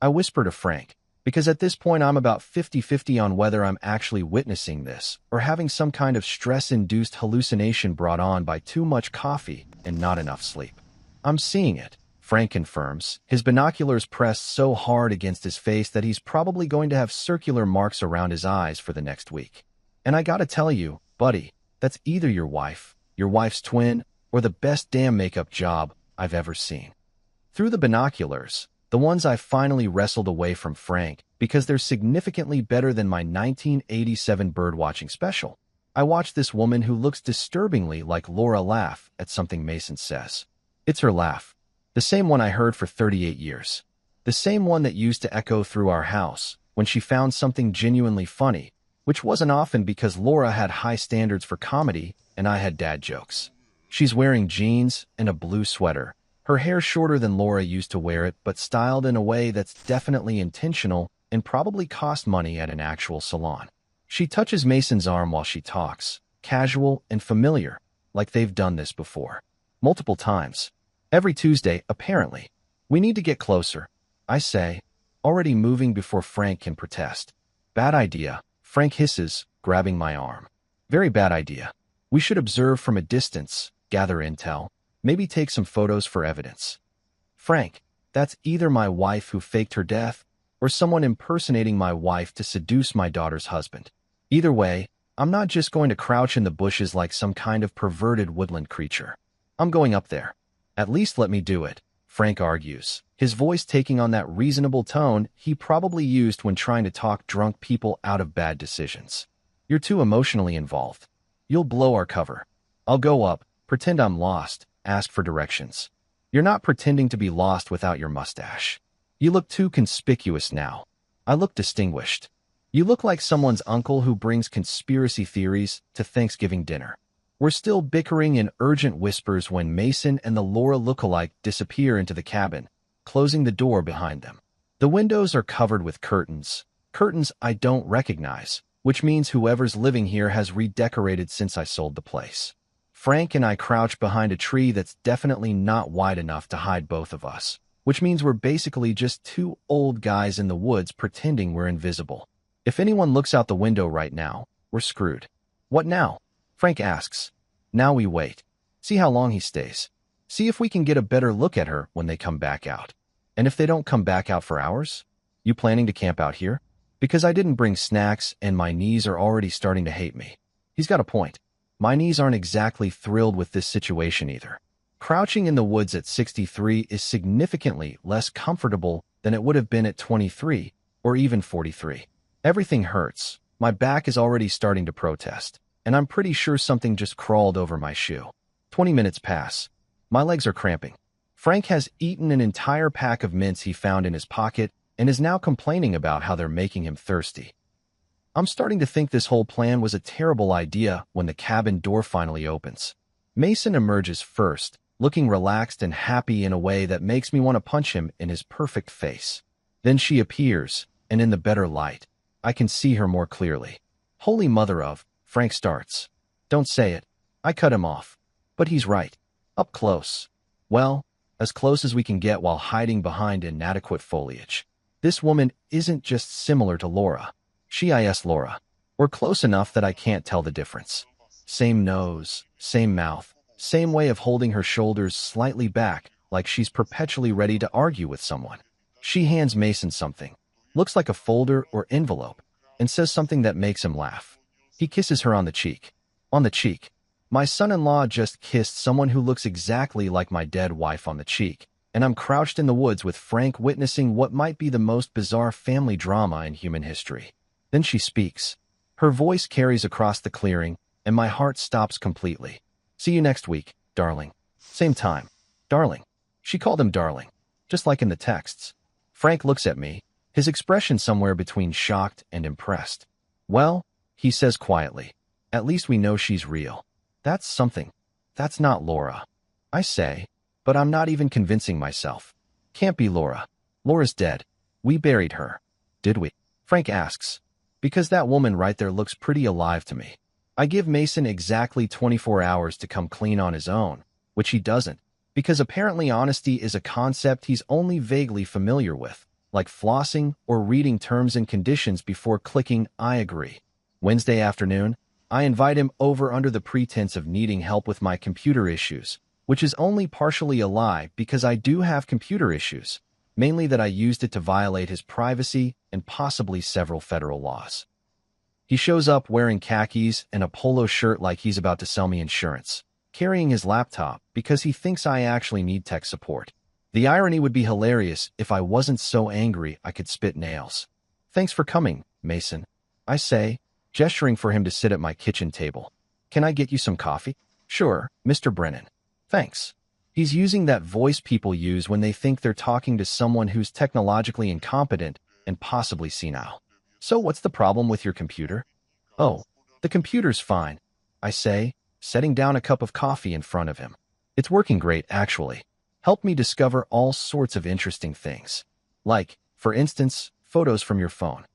I whisper to Frank, because at this point I'm about 50-50 on whether I'm actually witnessing this or having some kind of stress-induced hallucination brought on by too much coffee and not enough sleep. I'm seeing it, Frank confirms, his binoculars pressed so hard against his face that he's probably going to have circular marks around his eyes for the next week. And I gotta tell you, buddy, that's either your wife's twin, or the best damn makeup job I've ever seen. Through the binoculars, the ones I finally wrestled away from Frank because they're significantly better than my 1987 birdwatching special, I watch this woman who looks disturbingly like Laura laugh at something Mason says. It's her laugh, the same one I heard for 38 years. The same one that used to echo through our house when she found something genuinely funny, which wasn't often because Laura had high standards for comedy and I had dad jokes. She's wearing jeans and a blue sweater. Her hair shorter than Laura used to wear it, but styled in a way that's definitely intentional and probably cost money at an actual salon. She touches Mason's arm while she talks, casual and familiar, like they've done this before. Multiple times. Every Tuesday, apparently. We need to get closer, I say, already moving before Frank can protest. Bad idea, Frank hisses, grabbing my arm. Very bad idea. We should observe from a distance, gather intel, maybe take some photos for evidence. Frank, that's either my wife who faked her death or someone impersonating my wife to seduce my daughter's husband. Either way, I'm not just going to crouch in the bushes like some kind of perverted woodland creature. I'm going up there. At least let me do it, Frank argues, his voice taking on that reasonable tone he probably used when trying to talk drunk people out of bad decisions. You're too emotionally involved. You'll blow our cover. I'll go up, pretend I'm lost, ask for directions. You're not pretending to be lost without your mustache. You look too conspicuous now. I look distinguished. You look like someone's uncle who brings conspiracy theories to Thanksgiving dinner. We're still bickering in urgent whispers when Mason and the Laura lookalike disappear into the cabin, closing the door behind them. The windows are covered with curtains I don't recognize, which means whoever's living here has redecorated since I sold the place. Frank and I crouch behind a tree that's definitely not wide enough to hide both of us, which means we're basically just two old guys in the woods pretending we're invisible. If anyone looks out the window right now, we're screwed. What now? Frank asks. Now we wait. See how long he stays. See if we can get a better look at her when they come back out. And if they don't come back out for hours? You planning to camp out here? Because I didn't bring snacks and my knees are already starting to hate me. He's got a point. My knees aren't exactly thrilled with this situation either. Crouching in the woods at 63 is significantly less comfortable than it would have been at 23 or even 43. Everything hurts. My back is already starting to protest, and I'm pretty sure something just crawled over my shoe. 20 minutes pass. My legs are cramping. Frank has eaten an entire pack of mints he found in his pocket and is now complaining about how they're making him thirsty. I'm starting to think this whole plan was a terrible idea when the cabin door finally opens. Mason emerges first, looking relaxed and happy in a way that makes me want to punch him in his perfect face. Then she appears, and in the better light, I can see her more clearly. Holy mother of, Frank starts. Don't say it. I cut him off. But he's right. Up close. Well, as close as we can get while hiding behind inadequate foliage. This woman isn't just similar to Laura. She is Laura. We're close enough that I can't tell the difference. Same nose, same mouth, same way of holding her shoulders slightly back, like she's perpetually ready to argue with someone. She hands Mason something. Looks like a folder or envelope, and says something that makes him laugh. He kisses her on the cheek. On the cheek. My son-in-law just kissed someone who looks exactly like my dead wife on the cheek, and I'm crouched in the woods with Frank witnessing what might be the most bizarre family drama in human history. Then she speaks. Her voice carries across the clearing, and my heart stops completely. See you next week, darling. Same time. Darling. She called him darling, just like in the texts. Frank looks at me, his expression somewhere between shocked and impressed. Well, he says quietly, at least we know she's real. That's something. That's not Laura. I say, but I'm not even convincing myself. Can't be Laura. Laura's dead. We buried her. Did we? Frank asks. Because that woman right there looks pretty alive to me. I give Mason exactly 24 hours to come clean on his own, which he doesn't, because apparently honesty is a concept he's only vaguely familiar with, like flossing or reading terms and conditions before clicking I agree. Wednesday afternoon, I invite him over under the pretense of needing help with my computer issues, which is only partially a lie because I do have computer issues, mainly that I used it to violate his privacy and possibly several federal laws. He shows up wearing khakis and a polo shirt like he's about to sell me insurance, carrying his laptop because he thinks I actually need tech support. The irony would be hilarious if I wasn't so angry I could spit nails. Thanks for coming, Mason, I say, gesturing for him to sit at my kitchen table. Can I get you some coffee? Sure, Mr. Brennan. Thanks. He's using that voice people use when they think they're talking to someone who's technologically incompetent and possibly senile. So what's the problem with your computer? Oh, the computer's fine, I say, setting down a cup of coffee in front of him. It's working great, actually. Helped me discover all sorts of interesting things. Like, for instance, photos from your phone.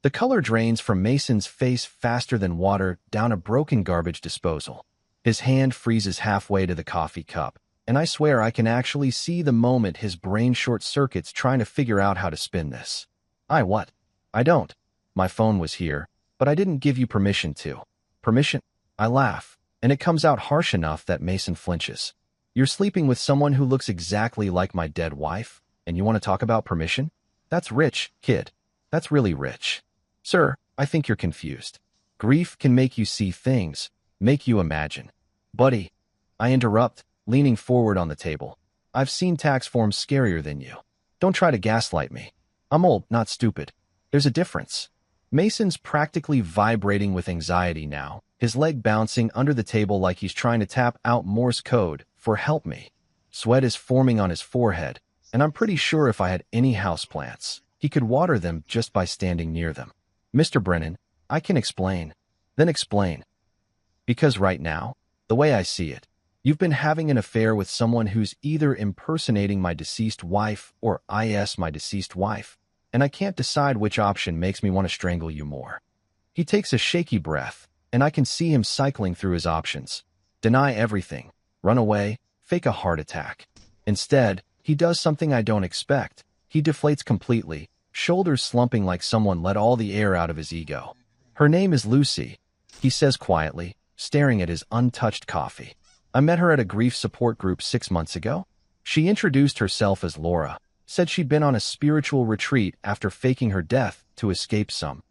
The color drains from Mason's face faster than water down a broken garbage disposal. His hand freezes halfway to the coffee cup, and I swear I can actually see the moment his brain short-circuits trying to figure out how to spin this. What? I don't. My phone was here, but I didn't give you permission to. Permission? I laugh, and it comes out harsh enough that Mason flinches. You're sleeping with someone who looks exactly like my dead wife, and you want to talk about permission? That's rich, kid. That's really rich. Sir, I think you're confused. Grief can make you see things, make you imagine. Buddy, I interrupt, leaning forward on the table. I've seen tax forms scarier than you. Don't try to gaslight me. I'm old, not stupid. There's a difference. Mason's practically vibrating with anxiety now, his leg bouncing under the table like he's trying to tap out Morse code for help me. Sweat is forming on his forehead, and I'm pretty sure if I had any houseplants, he could water them just by standing near them. Mr. Brennan, I can explain. Then explain. Because right now, the way I see it, you've been having an affair with someone who's either impersonating my deceased wife or my deceased wife, and I can't decide which option makes me want to strangle you more. He takes a shaky breath, and I can see him cycling through his options. Deny everything, run away, fake a heart attack. Instead, he does something I don't expect. He deflates completely, shoulders slumping like someone let all the air out of his ego. Her name is Lucy, he says quietly, staring at his untouched coffee. I met her at a grief support group 6 months ago. She introduced herself as Laura, said she'd been on a spiritual retreat after faking her death to escape some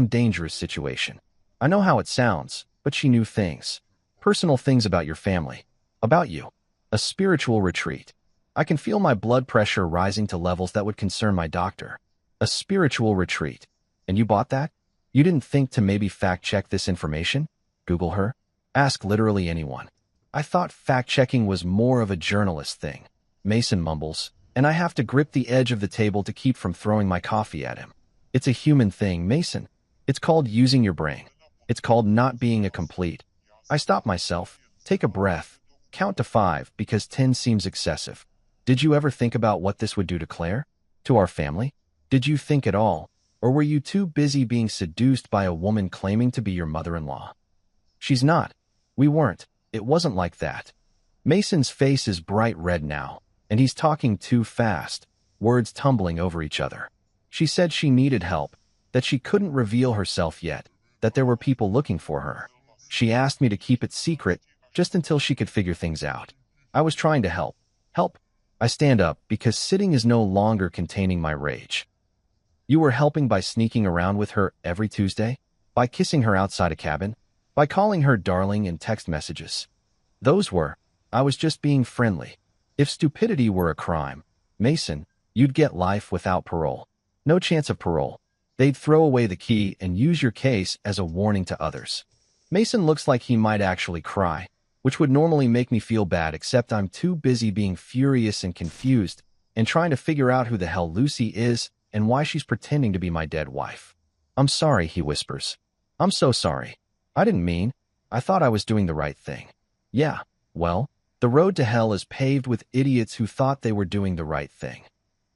dangerous situation. I know how it sounds, but she knew things. Personal things about your family. About you. A spiritual retreat. I can feel my blood pressure rising to levels that would concern my doctor. A spiritual retreat. And you bought that? You didn't think to maybe fact-check this information? Google her? Ask literally anyone. I thought fact-checking was more of a journalist thing. Mason mumbles, and I have to grip the edge of the table to keep from throwing my coffee at him. It's a human thing, Mason. It's called using your brain. It's called not being a complete. I stop myself, take a breath, count to 5 because 10 seems excessive. Did you ever think about what this would do to Claire? To our family? Did you think at all? Or were you too busy being seduced by a woman claiming to be your mother-in-law? She's not. We weren't. It wasn't like that. Mason's face is bright red now, and he's talking too fast, words tumbling over each other. She said she needed help, that she couldn't reveal herself yet, that there were people looking for her. She asked me to keep it secret just until she could figure things out. I was trying to help. Help? I stand up because sitting is no longer containing my rage. You were helping by sneaking around with her every Tuesday? By kissing her outside a cabin? By calling her darling in text messages? I was just being friendly. If stupidity were a crime, Mason, you'd get life without parole. No chance of parole. They'd throw away the key and use your case as a warning to others. Mason looks like he might actually cry, which would normally make me feel bad, except I'm too busy being furious and confused and trying to figure out who the hell Lucy is and why she's pretending to be my dead wife. I'm sorry, he whispers. I'm so sorry. I didn't mean. I thought I was doing the right thing. Yeah, well, the road to hell is paved with idiots who thought they were doing the right thing.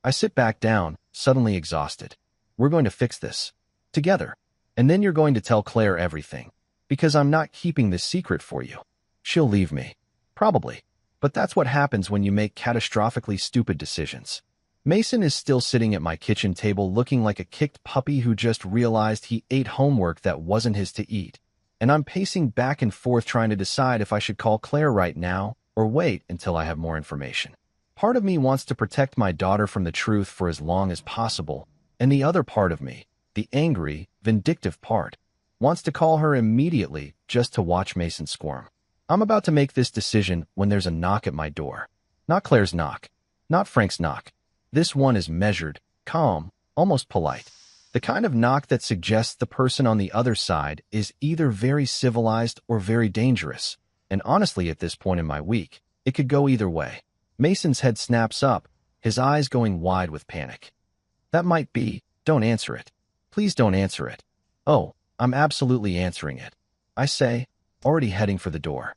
I sit back down, suddenly exhausted. We're going to fix this. Together. And then you're going to tell Claire everything. Because I'm not keeping this secret for you. She'll leave me. Probably. But that's what happens when you make catastrophically stupid decisions. Mason is still sitting at my kitchen table looking like a kicked puppy who just realized he ate homework that wasn't his to eat. And I'm pacing back and forth trying to decide if I should call Claire right now or wait until I have more information. Part of me wants to protect my daughter from the truth for as long as possible, and the other part of me, the angry, vindictive part, wants to call her immediately just to watch Mason squirm. I'm about to make this decision when there's a knock at my door. Not Claire's knock. Not Frank's knock. This one is measured, calm, almost polite. The kind of knock that suggests the person on the other side is either very civilized or very dangerous. And honestly, at this point in my week, it could go either way. Mason's head snaps up, his eyes going wide with panic. That might be. Don't answer it. Please don't answer it. Oh, I'm absolutely answering it. I say, already heading for the door.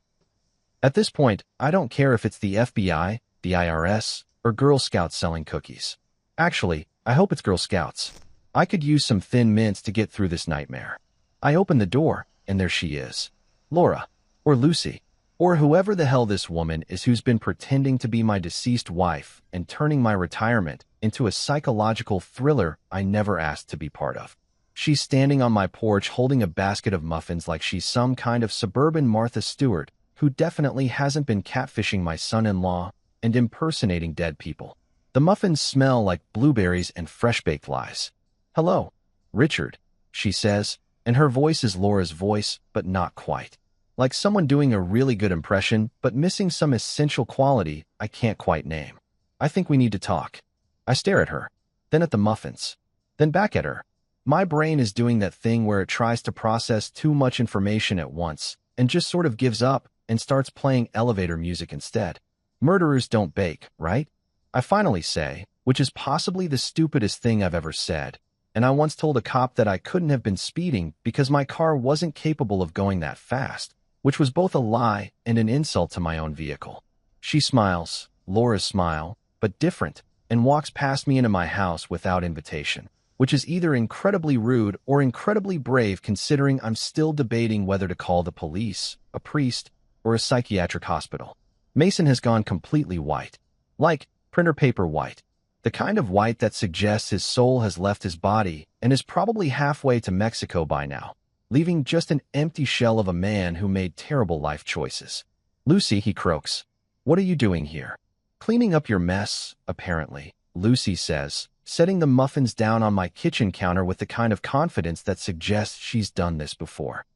At this point, I don't care if it's the FBI, the IRS, or Girl Scouts selling cookies. Actually, I hope it's Girl Scouts. I could use some thin mints to get through this nightmare. I open the door, and there she is. Laura. Or Lucy. Or whoever the hell this woman is who's been pretending to be my deceased wife and turning my retirement into a psychological thriller I never asked to be part of. She's standing on my porch holding a basket of muffins like she's some kind of suburban Martha Stewart who definitely hasn't been catfishing my son-in-law and impersonating dead people. The muffins smell like blueberries and fresh-baked lies. Hello, Richard, she says, and her voice is Laura's voice, but not quite. Like someone doing a really good impression, but missing some essential quality I can't quite name. I think we need to talk. I stare at her, then at the muffins, then back at her. My brain is doing that thing where it tries to process too much information at once and just sort of gives up and starts playing elevator music instead. Murderers don't bake, right? I finally say, which is possibly the stupidest thing I've ever said, and I once told a cop that I couldn't have been speeding because my car wasn't capable of going that fast, which was both a lie and an insult to my own vehicle. She smiles, Laura's smile, but different, and walks past me into my house without invitation, which is either incredibly rude or incredibly brave considering I'm still debating whether to call the police, a priest, or a psychiatric hospital. Mason has gone completely white. Like printer paper white. The kind of white that suggests his soul has left his body and is probably halfway to Mexico by now, leaving just an empty shell of a man who made terrible life choices. Lucy, he croaks. What are you doing here? Cleaning up your mess, apparently, Lucy says, setting the muffins down on my kitchen counter with the kind of confidence that suggests she's done this before.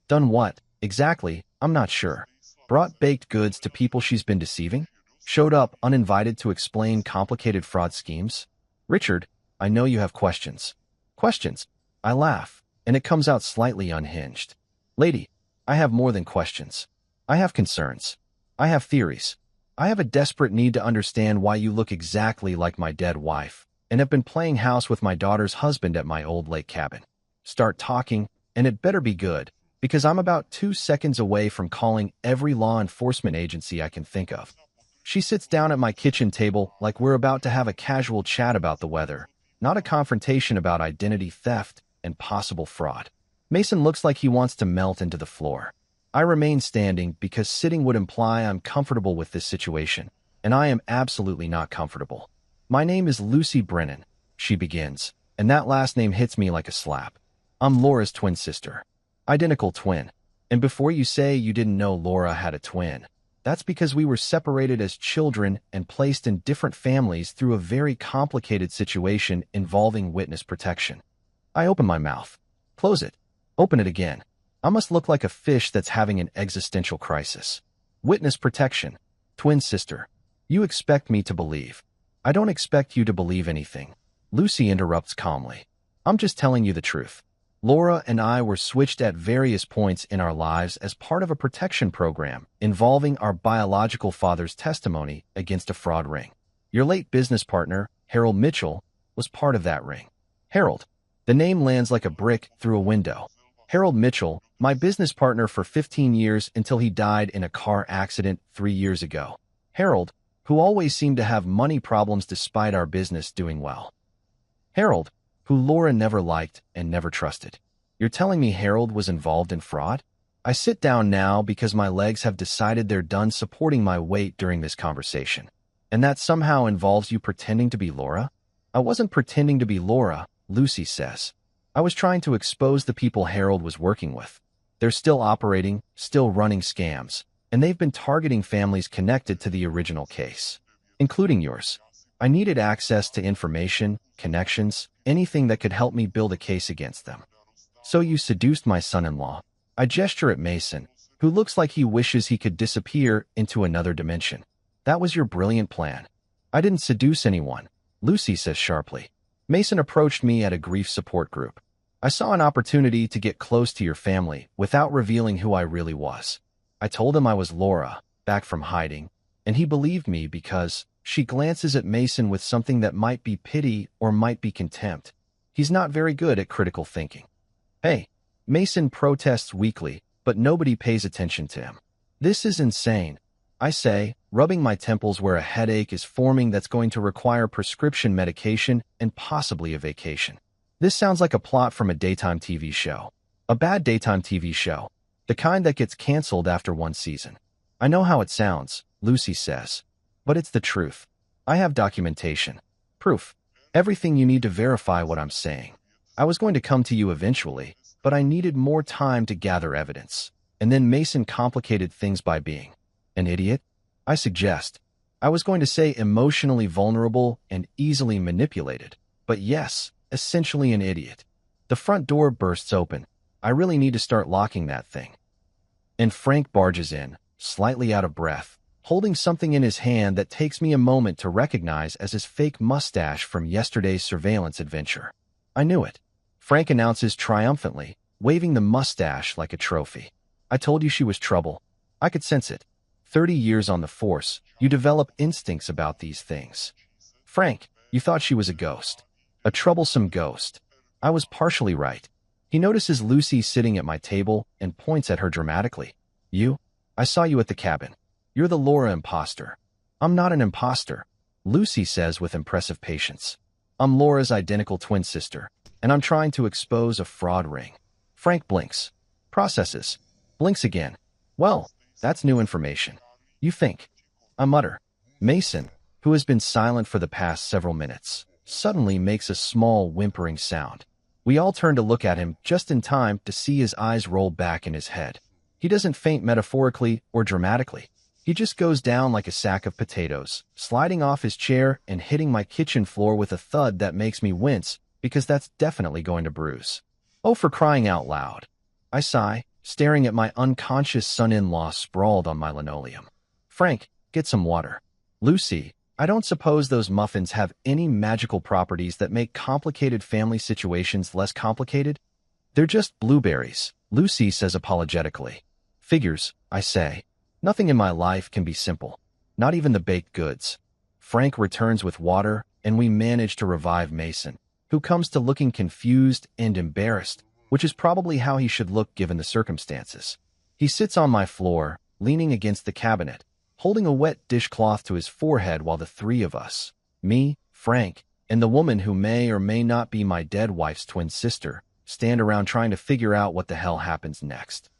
Done what? Exactly, I'm not sure. Brought baked goods to people she's been deceiving? Showed up uninvited to explain complicated fraud schemes? Richard, I know you have questions. Questions? I laugh, and it comes out slightly unhinged. Lady, I have more than questions. I have concerns. I have theories. I have a desperate need to understand why you look exactly like my dead wife, and have been playing house with my daughter's husband at my old lake cabin. Start talking, and it better be good, because I'm about 2 seconds away from calling every law enforcement agency I can think of. She sits down at my kitchen table like we're about to have a casual chat about the weather, not a confrontation about identity theft and possible fraud. Mason looks like he wants to melt into the floor. I remain standing because sitting would imply I'm comfortable with this situation, and I am absolutely not comfortable. My name is Lucy Brennan, she begins, and that last name hits me like a slap. I'm Laura's twin sister. Identical twin. And before you say you didn't know Laura had a twin, That's because we were separated as children and placed in different families through a very complicated situation involving witness protection. I open my mouth. Close it. Open it again. I must look like a fish that's having an existential crisis. Witness protection. Twin sister. You expect me to believe. I don't expect you to believe anything. Lucy interrupts calmly. I'm just telling you the truth. Laura and I were switched at various points in our lives as part of a protection program involving our biological father's testimony against a fraud ring. Your late business partner, Harold Mitchell, was part of that ring. Harold. The name lands like a brick through a window. Harold Mitchell, my business partner for 15 years until he died in a car accident 3 years ago. Harold, who always seemed to have money problems despite our business doing well. Harold, who Laura never liked and never trusted. You're telling me Harold was involved in fraud? I sit down now because my legs have decided they're done supporting my weight during this conversation. And that somehow involves you pretending to be Laura? I wasn't pretending to be Laura, Lucy says. I was trying to expose the people Harold was working with. They're still operating, still running scams, and they've been targeting families connected to the original case, including yours. I needed access to information, connections, anything that could help me build a case against them. So you seduced my son-in-law. I gesture at Mason, who looks like he wishes he could disappear into another dimension. That was your brilliant plan. I didn't seduce anyone, Lucy says sharply. Mason approached me at a grief support group. I saw an opportunity to get close to your family without revealing who I really was. I told him I was Laura, back from hiding, and he believed me because she glances at Mason with something that might be pity or might be contempt. He's not very good at critical thinking. Hey, Mason protests weakly, but nobody pays attention to him. This is insane, I say, rubbing my temples where a headache is forming that's going to require prescription medication and possibly a vacation. This sounds like a plot from a daytime TV show. A bad daytime TV show. The kind that gets canceled after one season. I know how it sounds, Lucy says. But it's the truth. I have documentation. Proof. Everything you need to verify what I'm saying. I was going to come to you eventually, but I needed more time to gather evidence. And then Mason complicated things by being an idiot? I suggest. I was going to say emotionally vulnerable and easily manipulated. But yes, essentially an idiot. The front door bursts open. I really need to start locking that thing. And Frank barges in, slightly out of breath, holding something in his hand that takes me a moment to recognize as his fake mustache from yesterday's surveillance adventure. I knew it. Frank announces triumphantly, waving the mustache like a trophy. I told you she was trouble. I could sense it. 30 years on the force, you develop instincts about these things. Frank, you thought she was a ghost. A troublesome ghost. I was partially right. He notices Lucy sitting at my table and points at her dramatically. You? I saw you at the cabin. You're the Laura imposter. I'm not an imposter, Lucy says with impressive patience. I'm Laura's identical twin sister, and I'm trying to expose a fraud ring. Frank blinks. Processes. Blinks again. Well, that's new information. You think. I mutter. Mason, who has been silent for the past several minutes, suddenly makes a small whimpering sound. We all turn to look at him just in time to see his eyes roll back in his head. He doesn't faint metaphorically or dramatically. He just goes down like a sack of potatoes, sliding off his chair and hitting my kitchen floor with a thud that makes me wince because that's definitely going to bruise. Oh, for crying out loud. I sigh, staring at my unconscious son-in-law sprawled on my linoleum. Frank, get some water. Lucy, I don't suppose those muffins have any magical properties that make complicated family situations less complicated? They're just blueberries, Lucy says apologetically. Figures, I say. Nothing in my life can be simple. Not even the baked goods. Frank returns with water, and we manage to revive Mason, who comes to looking confused and embarrassed, which is probably how he should look given the circumstances. He sits on my floor, leaning against the cabinet, holding a wet dishcloth to his forehead while the three of us, me, Frank, and the woman who may or may not be my dead wife's twin sister, stand around trying to figure out what the hell happens next.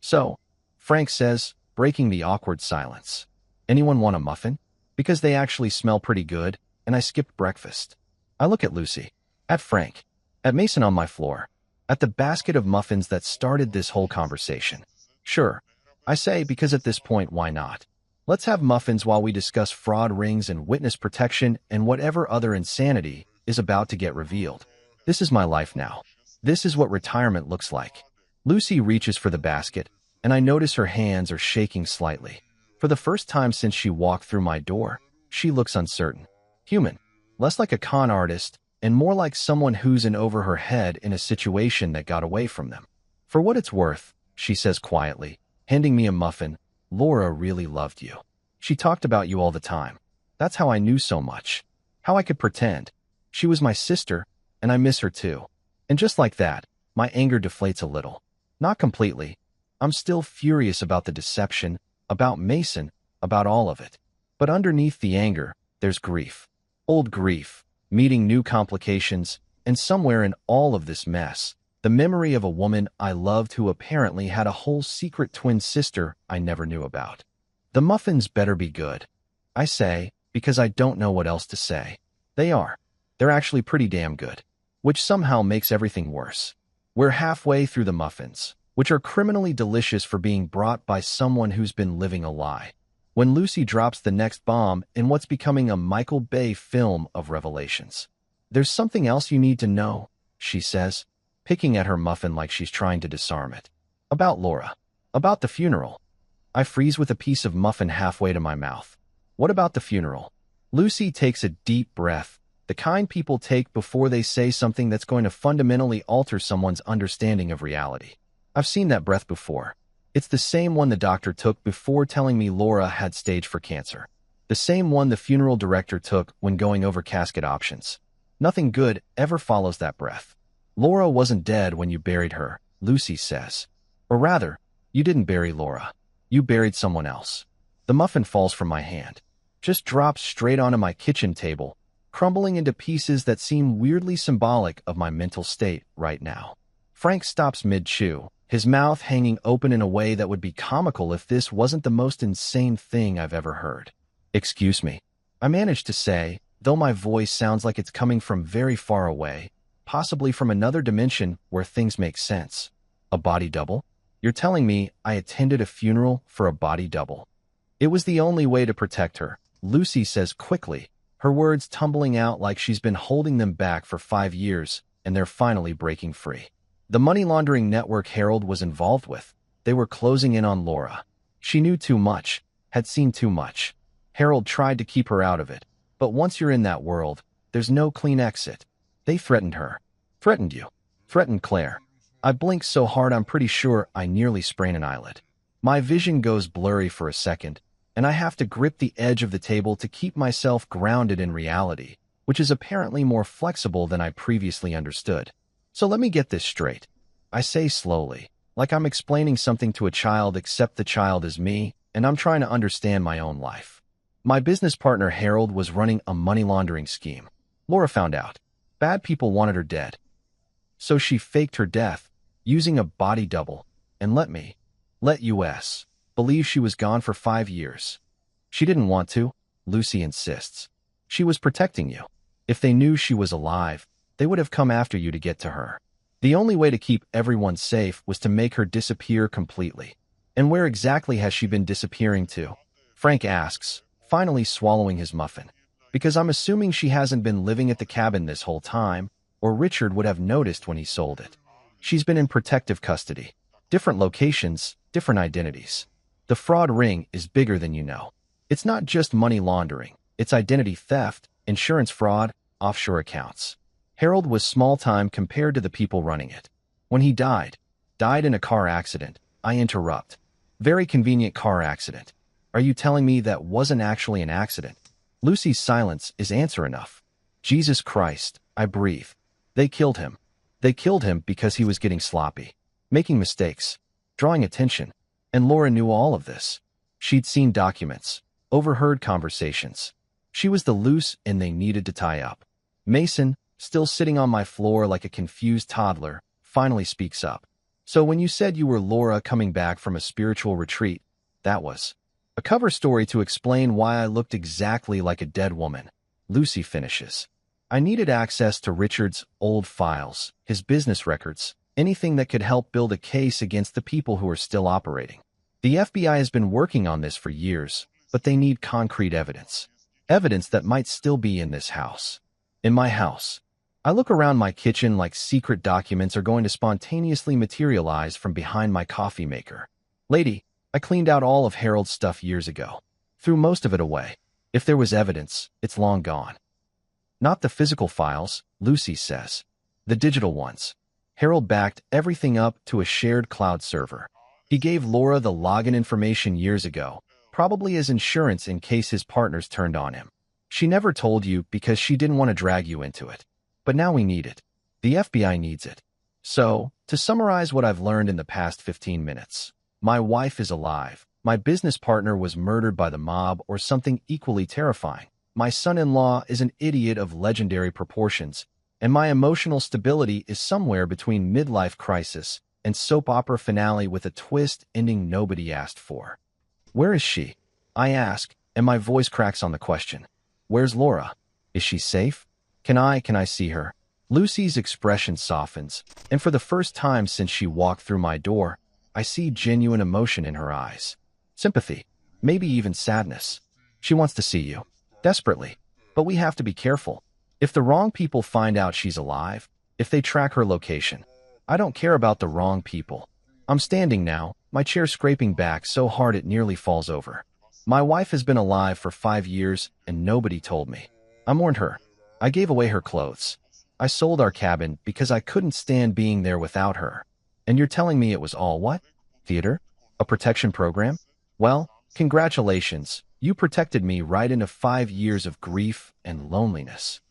So, Frank says, breaking the awkward silence. Anyone want a muffin? Because they actually smell pretty good, and I skipped breakfast. I look at Lucy, at Frank, at Mason on my floor, at the basket of muffins that started this whole conversation. Sure, I say because at this point, why not? Let's have muffins while we discuss fraud rings and witness protection and whatever other insanity is about to get revealed. This is my life now. This is what retirement looks like. Lucy reaches for the basket, and I notice her hands are shaking slightly. For the first time since she walked through my door, she looks uncertain. Human. Less like a con artist, and more like someone who's in over her head in a situation that got away from them. For what it's worth, she says quietly, handing me a muffin, Laura really loved you. She talked about you all the time. That's how I knew so much. How I could pretend. She was my sister, and I miss her too. And just like that, my anger deflates a little. Not completely. I'm still furious about the deception, about Mason, about all of it. But underneath the anger, there's grief. Old grief, meeting new complications, and somewhere in all of this mess, the memory of a woman I loved who apparently had a whole secret twin sister I never knew about. The muffins better be good. I say, because I don't know what else to say. They are. They're actually pretty damn good. Which somehow makes everything worse. We're halfway through the muffins, which are criminally delicious for being brought by someone who's been living a lie. When Lucy drops the next bomb in what's becoming a Michael Bay film of revelations. There's something else you need to know, she says, picking at her muffin like she's trying to disarm it. About Laura. About the funeral. I freeze with a piece of muffin halfway to my mouth. What about the funeral? Lucy takes a deep breath, the kind people take before they say something that's going to fundamentally alter someone's understanding of reality. I've seen that breath before. It's the same one the doctor took before telling me Laura had stage 4 cancer. The same one the funeral director took when going over casket options. Nothing good ever follows that breath. Laura wasn't dead when you buried her, Lucy says. Or rather, you didn't bury Laura. You buried someone else. The muffin falls from my hand. Just drops straight onto my kitchen table, crumbling into pieces that seem weirdly symbolic of my mental state right now. Frank stops mid-chew, his mouth hanging open in a way that would be comical if this wasn't the most insane thing I've ever heard. Excuse me. I manage to say, though my voice sounds like it's coming from very far away, possibly from another dimension where things make sense. A body double? You're telling me I attended a funeral for a body double. It was the only way to protect her, Lucy says quickly, her words tumbling out like she's been holding them back for 5 years, and they're finally breaking free. The money laundering network Harold was involved with, they were closing in on Laura. She knew too much, had seen too much. Harold tried to keep her out of it, but once you're in that world, there's no clean exit. They threatened her. Threatened you. Threatened Claire. I blink so hard I'm pretty sure I nearly sprain an eyelid. My vision goes blurry for a second, and I have to grip the edge of the table to keep myself grounded in reality, which is apparently more flexible than I previously understood. So let me get this straight. I say slowly, like I'm explaining something to a child except the child is me, and I'm trying to understand my own life. My business partner Harold was running a money laundering scheme. Laura found out. Bad people wanted her dead. So she faked her death, using a body double, and let us, believe she was gone for 5 years. She didn't want to, Lucy insists. She was protecting you. If they knew she was alive, they would have come after you to get to her. The only way to keep everyone safe was to make her disappear completely. And where exactly has she been disappearing to? Frank asks, finally swallowing his muffin. Because I'm assuming she hasn't been living at the cabin this whole time, or Richard would have noticed when he sold it. She's been in protective custody. Different locations, different identities. The fraud ring is bigger than you know. It's not just money laundering. It's identity theft, insurance fraud, offshore accounts. Harold was small time compared to the people running it. When he died in a car accident, I interrupt. Very convenient car accident. Are you telling me that wasn't actually an accident? Lucy's silence is answer enough. Jesus Christ, I breathe. They killed him. They killed him because he was getting sloppy, making mistakes, drawing attention, and Laura knew all of this. She'd seen documents, overheard conversations. She was the loose end they needed to tie up. Mason, still sitting on my floor like a confused toddler, finally speaks up. So when you said you were Laura coming back from a spiritual retreat, that was a cover story to explain why I looked exactly like a dead woman. Lucy finishes. I needed access to Richard's old files, his business records, anything that could help build a case against the people who are still operating. The FBI has been working on this for years, but they need concrete evidence. Evidence that might still be in this house. In my house. I look around my kitchen like secret documents are going to spontaneously materialize from behind my coffee maker. Lady, I cleaned out all of Harold's stuff years ago. Threw most of it away. If there was evidence, it's long gone. Not the physical files, Lucy says. The digital ones. Harold backed everything up to a shared cloud server. He gave Laura the login information years ago, probably as insurance in case his partners turned on him. She never told you because she didn't want to drag you into it. But now we need it. The FBI needs it. So, to summarize what I've learned in the past 15 minutes, my wife is alive. My business partner was murdered by the mob or something equally terrifying. My son-in-law is an idiot of legendary proportions, and my emotional stability is somewhere between midlife crisis and soap opera finale with a twist ending nobody asked for. Where is she? I ask, and my voice cracks on the question. Where's Laura? Is she safe? Can I see her? Lucy's expression softens, and for the first time since she walked through my door, I see genuine emotion in her eyes. Sympathy, maybe even sadness. She wants to see you. Desperately. But we have to be careful. If the wrong people find out she's alive, if they track her location, I don't care about the wrong people. I'm standing now, my chair scraping back so hard it nearly falls over. My wife has been alive for 5 years, and nobody told me. I mourned her. I gave away her clothes. I sold our cabin because I couldn't stand being there without her. And you're telling me it was all what? Theater? A protection program? Well, congratulations. You protected me right into 5 years of grief and loneliness.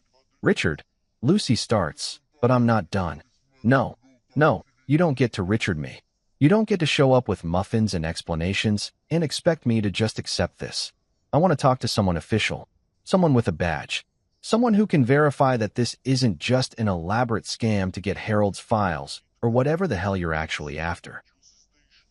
Richard, Lucy starts, but I'm not done. No, you don't get to Richard me. You don't get to show up with muffins and explanations and expect me to just accept this. I want to talk to someone official, someone with a badge, someone who can verify that this isn't just an elaborate scam to get Harold's files or whatever the hell you're actually after.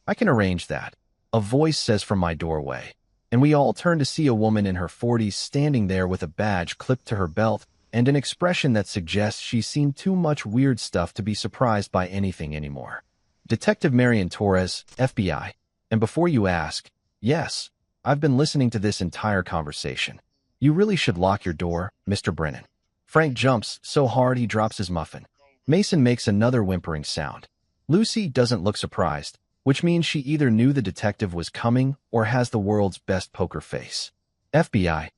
I can arrange that, a voice says from my doorway, and we all turn to see a woman in her 40s standing there with a badge clipped to her belt and an expression that suggests she's seen too much weird stuff to be surprised by anything anymore. Detective Marian Torres, FBI. And before you ask, yes, I've been listening to this entire conversation. You really should lock your door, Mr. Brennan. Frank jumps so hard he drops his muffin. Mason makes another whimpering sound. Lucy doesn't look surprised, which means she either knew the detective was coming or has the world's best poker face. FBI.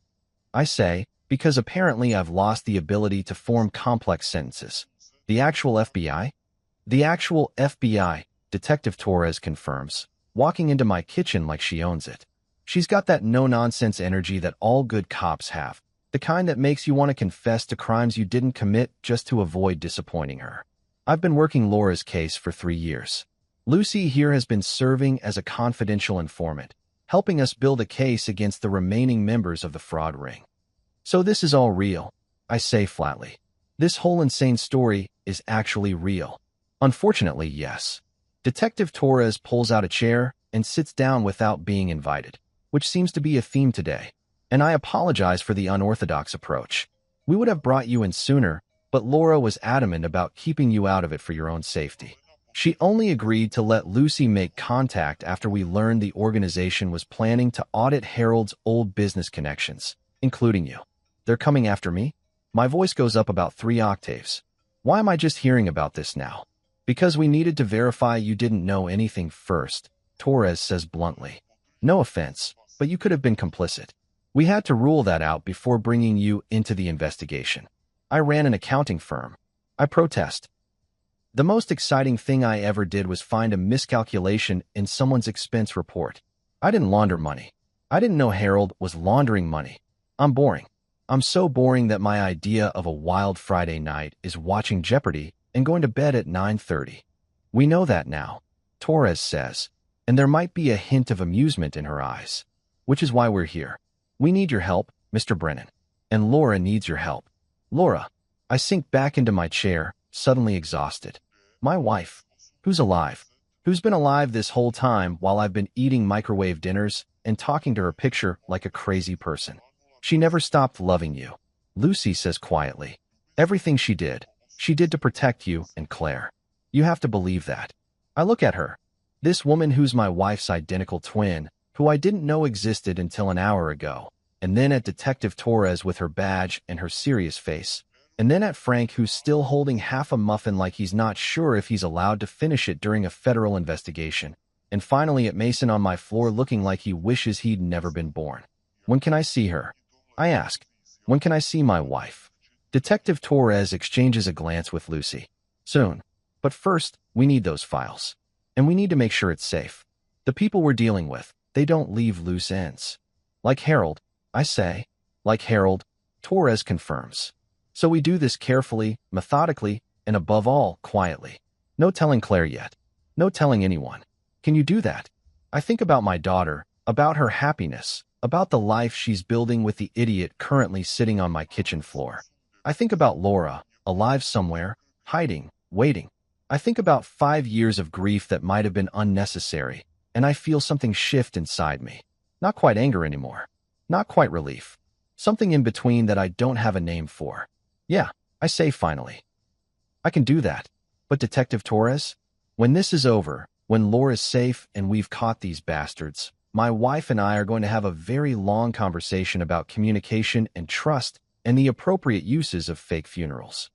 I say, because apparently I've lost the ability to form complex sentences. The actual FBI? The actual FBI, Detective Torres confirms, walking into my kitchen like she owns it. She's got that no-nonsense energy that all good cops have, the kind that makes you want to confess to crimes you didn't commit just to avoid disappointing her. I've been working Laura's case for 3 years. Lucy here has been serving as a confidential informant, helping us build a case against the remaining members of the fraud ring. So this is all real, I say flatly. This whole insane story is actually real. Unfortunately, yes. Detective Torres pulls out a chair and sits down without being invited, which seems to be a theme today. And I apologize for the unorthodox approach. We would have brought you in sooner, but Laura was adamant about keeping you out of it for your own safety. She only agreed to let Lucy make contact after we learned the organization was planning to audit Harold's old business connections, including you. They're coming after me? My voice goes up about 3 octaves. Why am I just hearing about this now? Because we needed to verify you didn't know anything first, Torres says bluntly. No offense, but you could have been complicit. We had to rule that out before bringing you into the investigation. I ran an accounting firm. I protest. The most exciting thing I ever did was find a miscalculation in someone's expense report. I didn't launder money. I didn't know Harold was laundering money. I'm boring. I'm so boring that my idea of a wild Friday night is watching Jeopardy and going to bed at 9:30. We know that now, Torres says, and there might be a hint of amusement in her eyes, which is why we're here. We need your help, Mr. Brennan. And Laura needs your help. Laura. I sink back into my chair, suddenly exhausted. My wife. Who's alive? Who's been alive this whole time while I've been eating microwave dinners and talking to her picture like a crazy person? She never stopped loving you, Lucy says quietly. Everything she did to protect you and Claire. You have to believe that. I look at her. This woman who's my wife's identical twin, who I didn't know existed until an hour ago. And then at Detective Torres with her badge and her serious face. And then at Frank who's still holding half a muffin like he's not sure if he's allowed to finish it during a federal investigation. And finally at Mason on my floor looking like he wishes he'd never been born. When can I see her? I ask. When can I see my wife? Detective Torres exchanges a glance with Lucy. Soon. But first, we need those files. And we need to make sure it's safe. The people we're dealing with, they don't leave loose ends. Like Harold, I say. Like Harold, Torres confirms. So we do this carefully, methodically, and above all, quietly. No telling Claire yet. No telling anyone. Can you do that? I think about my daughter, about her happiness, about the life she's building with the idiot currently sitting on my kitchen floor. I think about Laura, alive somewhere, hiding, waiting. I think about 5 years of grief that might have been unnecessary, and I feel something shift inside me. Not quite anger anymore. Not quite relief. Something in between that I don't have a name for. Yeah, I say finally. I can do that. But Detective Torres, when this is over, when Laura's safe and we've caught these bastards, my wife and I are going to have a very long conversation about communication and trust and the appropriate uses of fake funerals.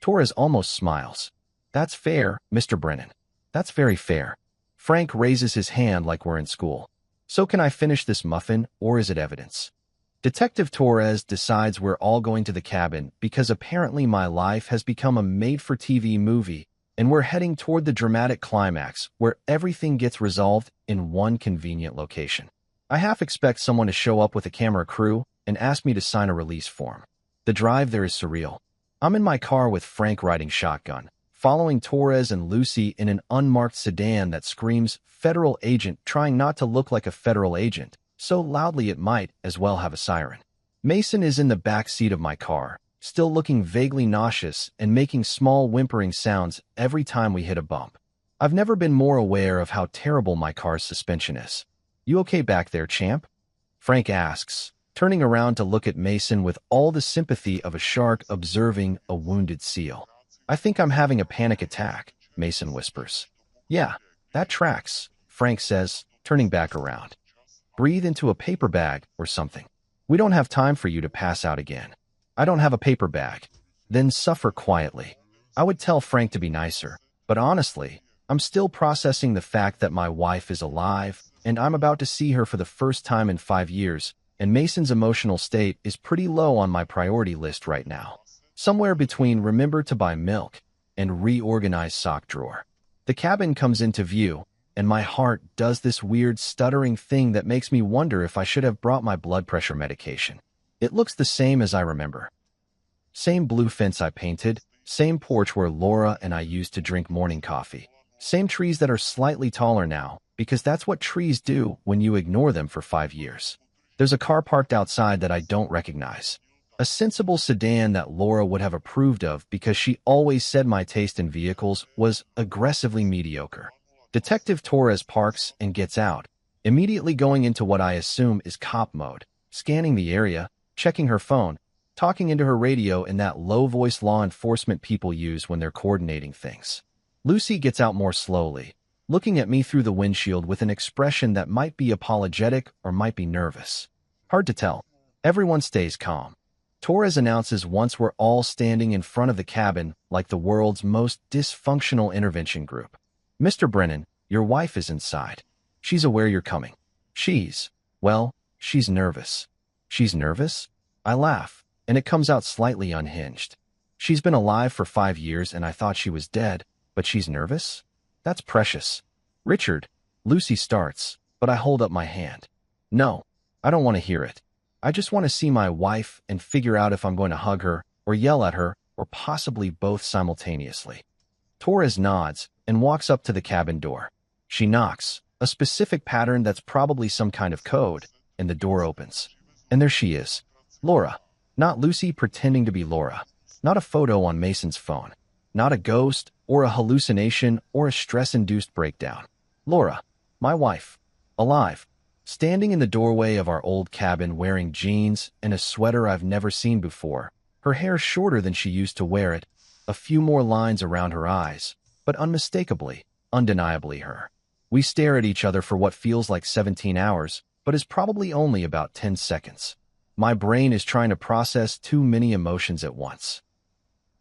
Torres almost smiles. That's fair, Mr. Brennan. That's very fair. Frank raises his hand like we're in school. So can I finish this muffin, or is it evidence? Detective Torres decides we're all going to the cabin because apparently my life has become a made-for-TV movie, and we're heading toward the dramatic climax where everything gets resolved in one convenient location. I half expect someone to show up with a camera crew and ask me to sign a release form. The drive there is surreal. I'm in my car with Frank riding shotgun, following Torres and Lucy in an unmarked sedan that screams federal agent, trying not to look like a federal agent, so loudly it might as well have a siren. Mason is in the back seat of my car, still looking vaguely nauseous and making small whimpering sounds every time we hit a bump. I've never been more aware of how terrible my car's suspension is. You okay back there, champ? Frank asks, turning around to look at Mason with all the sympathy of a shark observing a wounded seal. I think I'm having a panic attack, Mason whispers. Yeah, that tracks, Frank says, turning back around. Breathe into a paper bag or something. We don't have time for you to pass out again. I don't have a paper bag. Then suffer quietly. I would tell Frank to be nicer, but honestly, I'm still processing the fact that my wife is alive, and I'm about to see her for the first time in 5 years, and Mason's emotional state is pretty low on my priority list right now. Somewhere between remember to buy milk and reorganize sock drawer. The cabin comes into view, and my heart does this weird stuttering thing that makes me wonder if I should have brought my blood pressure medication. It looks the same as I remember. Same blue fence I painted, same porch where Laura and I used to drink morning coffee. Same trees that are slightly taller now, because that's what trees do when you ignore them for 5 years. There's a car parked outside that I don't recognize. A sensible sedan that Laura would have approved of because she always said my taste in vehicles was aggressively mediocre. Detective Torres parks and gets out, immediately going into what I assume is cop mode, scanning the area, checking her phone, talking into her radio in that low-voice law enforcement people use when they're coordinating things. Lucy gets out more slowly, looking at me through the windshield with an expression that might be apologetic or might be nervous. Hard to tell. Everyone stays calm. Torres announces once we're all standing in front of the cabin like the world's most dysfunctional intervention group. Mr. Brennan, your wife is inside. She's aware you're coming. She's nervous. She's nervous? I laugh, and it comes out slightly unhinged. She's been alive for 5 years and I thought she was dead, but she's nervous? That's precious. Richard, Lucy starts, but I hold up my hand. No, I don't want to hear it. I just want to see my wife and figure out if I'm going to hug her or yell at her or possibly both simultaneously. Torres nods and walks up to the cabin door. She knocks, a specific pattern that's probably some kind of code, and the door opens. And there she is. Laura. Not Lucy pretending to be Laura. Not a photo on Mason's phone. Not a ghost or a hallucination or a stress-induced breakdown. Laura, my wife. Alive. Standing in the doorway of our old cabin wearing jeans and a sweater I've never seen before, her hair shorter than she used to wear it, a few more lines around her eyes, but unmistakably, undeniably her. We stare at each other for what feels like 17 hours, but is probably only about 10 seconds. My brain is trying to process too many emotions at once.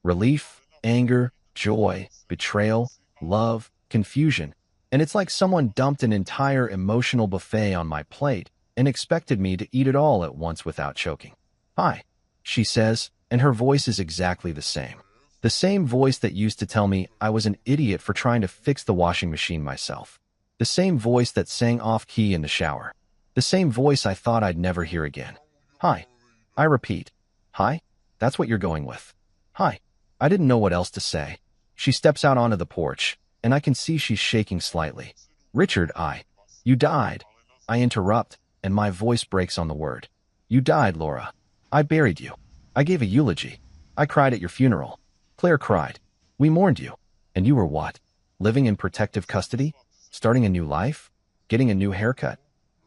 Relief, anger, joy, betrayal, love, confusion, and it's like someone dumped an entire emotional buffet on my plate and expected me to eat it all at once without choking. "Hi," she says, and her voice is exactly the same. The same voice that used to tell me I was an idiot for trying to fix the washing machine myself. The same voice that sang off-key in the shower. The same voice I thought I'd never hear again. "Hi." I repeat. "Hi? That's what you're going with." "Hi." I didn't know what else to say. She steps out onto the porch, and I can see she's shaking slightly. "Richard, You died." I interrupt, and my voice breaks on the word. "You died, Laura. I buried you. I gave a eulogy. I cried at your funeral. Claire cried. We mourned you. And you were what? Living in protective custody? Starting a new life? Getting a new haircut?"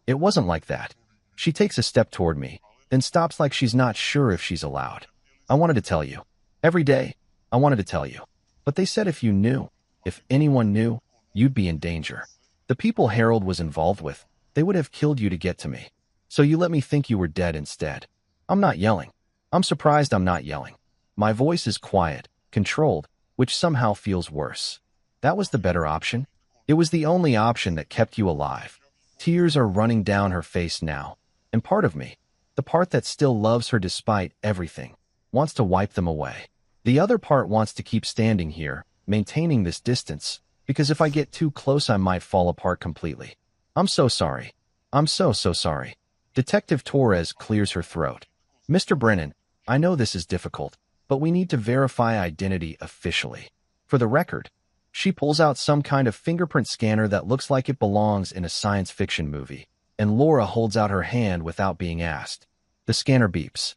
"It wasn't like that." She takes a step toward me, then stops like she's not sure if she's allowed. "I wanted to tell you. Every day, I wanted to tell you. But they said if you knew, if anyone knew, you'd be in danger. The people Harold was involved with, they would have killed you to get to me. So you let me think you were dead instead." I'm not yelling. I'm surprised I'm not yelling. My voice is quiet, controlled, which somehow feels worse. That was the better option. It was the only option that kept you alive. Tears are running down her face now, and part of me, the part that still loves her despite everything, wants to wipe them away. The other part wants to keep standing here, maintaining this distance, because if I get too close I might fall apart completely. "I'm so sorry. I'm so sorry." Detective Torres clears her throat. "Mr. Brennan, I know this is difficult, but we need to verify identity officially. For the record." She pulls out some kind of fingerprint scanner that looks like it belongs in a science fiction movie, and Laura holds out her hand without being asked. The scanner beeps.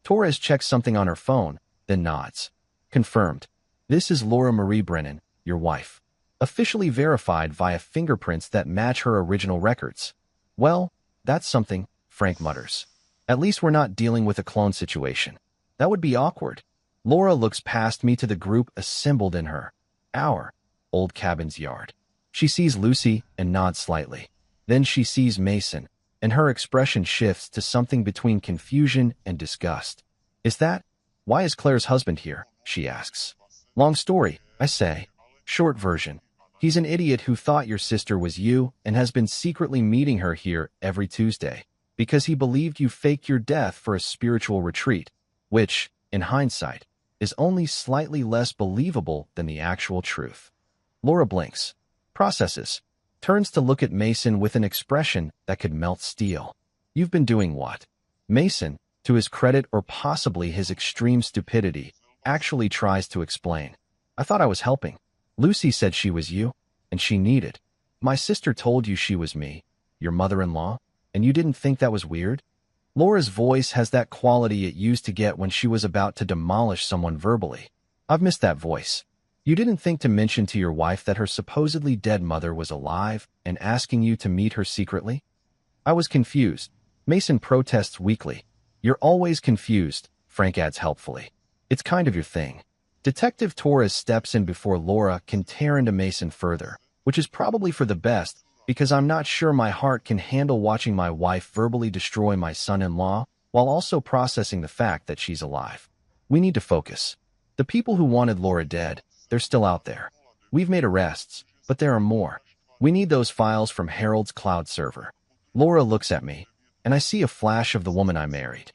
Torres checks something on her phone, then nods. "Confirmed. This is Laura Marie Brennan, your wife. Officially verified via fingerprints that match her original records." "Well, that's something," Frank mutters. "At least we're not dealing with a clone situation. That would be awkward." Laura looks past me to the group assembled in our old cabin's yard. She sees Lucy and nods slightly. Then she sees Mason, and her expression shifts to something between confusion and disgust. Why is Claire's husband here?" she asks. "Long story," I say. "Short version. He's an idiot who thought your sister was you and has been secretly meeting her here every Tuesday because he believed you faked your death for a spiritual retreat, which, in hindsight, is only slightly less believable than the actual truth." Laura blinks, processes, turns to look at Mason with an expression that could melt steel. "You've been doing what?" Mason, to his credit or possibly his extreme stupidity, actually tries to explain. "I thought I was helping. Lucy said she was you, and she needed. My sister told you she was me, your mother-in-law, and you didn't think that was weird?" Laura's voice has that quality it used to get when she was about to demolish someone verbally. I've missed that voice. "You didn't think to mention to your wife that her supposedly dead mother was alive and asking you to meet her secretly?" I was confused. Mason protests weakly. "You're always confused," Frank adds helpfully. "It's kind of your thing." Detective Torres steps in before Laura can tear into Mason further, which is probably for the best, because I'm not sure my heart can handle watching my wife verbally destroy my son-in-law while also processing the fact that she's alive. We need to focus. The people who wanted Laura dead, they're still out there. We've made arrests, but there are more. We need those files from Harold's cloud server. Laura looks at me, and I see a flash of the woman I married.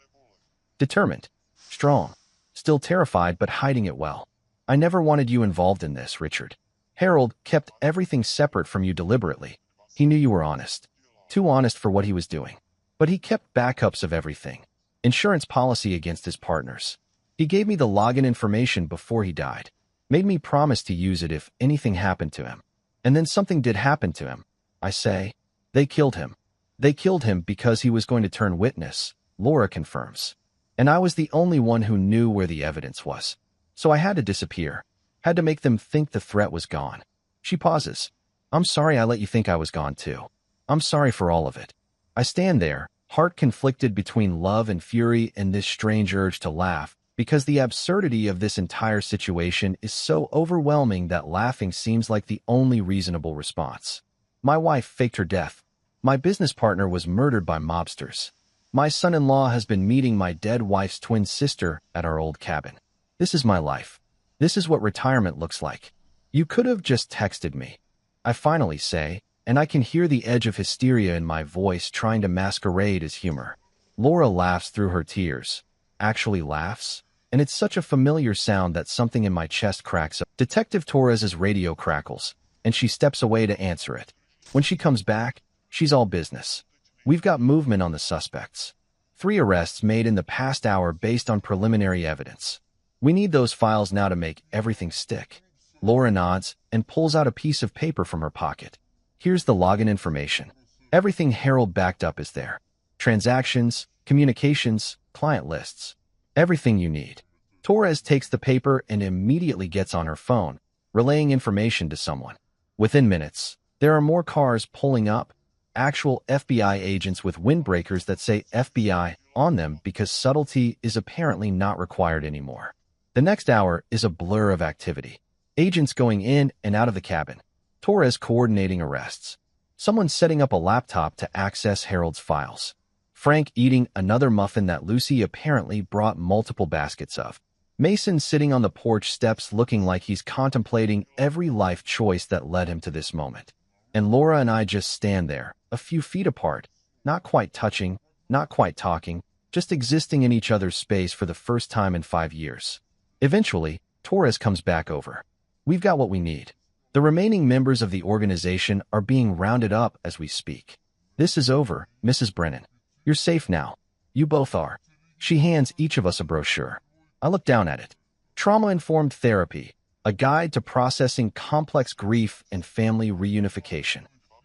Determined, strong, still terrified but hiding it well. "I never wanted you involved in this, Richard. Harold kept everything separate from you deliberately. He knew you were honest. Too honest for what he was doing. But he kept backups of everything. Insurance policy against his partners. He gave me the login information before he died. Made me promise to use it if anything happened to him. And then something did happen to him. I say, they killed him. They killed him because he was going to turn witness," Laura confirms. "And I was the only one who knew where the evidence was. So I had to disappear. Had to make them think the threat was gone." She pauses. "I'm sorry I let you think I was gone too. I'm sorry for all of it." I stand there, heart conflicted between love and fury and this strange urge to laugh, because the absurdity of this entire situation is so overwhelming that laughing seems like the only reasonable response. My wife faked her death. My business partner was murdered by mobsters. My son-in-law has been meeting my dead wife's twin sister at our old cabin. This is my life. This is what retirement looks like. You could have just texted me. I finally say, and I can hear the edge of hysteria in my voice trying to masquerade as humor. Laura laughs through her tears. Actually laughs? And it's such a familiar sound that something in my chest cracks up. Detective Torres's radio crackles, and she steps away to answer it. When she comes back, she's all business. We've got movement on the suspects. 3 arrests made in the past hour based on preliminary evidence. We need those files now to make everything stick. Laura nods and pulls out a piece of paper from her pocket. Here's the login information. Everything Harold backed up is there. Transactions, communications, client lists. Everything you need. Torres takes the paper and immediately gets on her phone, relaying information to someone. Within minutes, there are more cars pulling up, actual FBI agents with windbreakers that say FBI on them because subtlety is apparently not required anymore. The next hour is a blur of activity. Agents going in and out of the cabin. Torres coordinating arrests. Someone setting up a laptop to access Harold's files. Frank eating another muffin that Lucy apparently brought multiple baskets of. Mason sitting on the porch steps looking like he's contemplating every life choice that led him to this moment. And Laura and I just stand there, a few feet apart, not quite touching, not quite talking, just existing in each other's space for the first time in 5 years. Eventually, Torres comes back over. We've got what we need. The remaining members of the organization are being rounded up as we speak. This is over, Mrs. Brennan. You're safe now. You both are. She hands each of us a brochure. I look down at it. Trauma-Informed Therapy, a guide to processing complex grief and family reunification.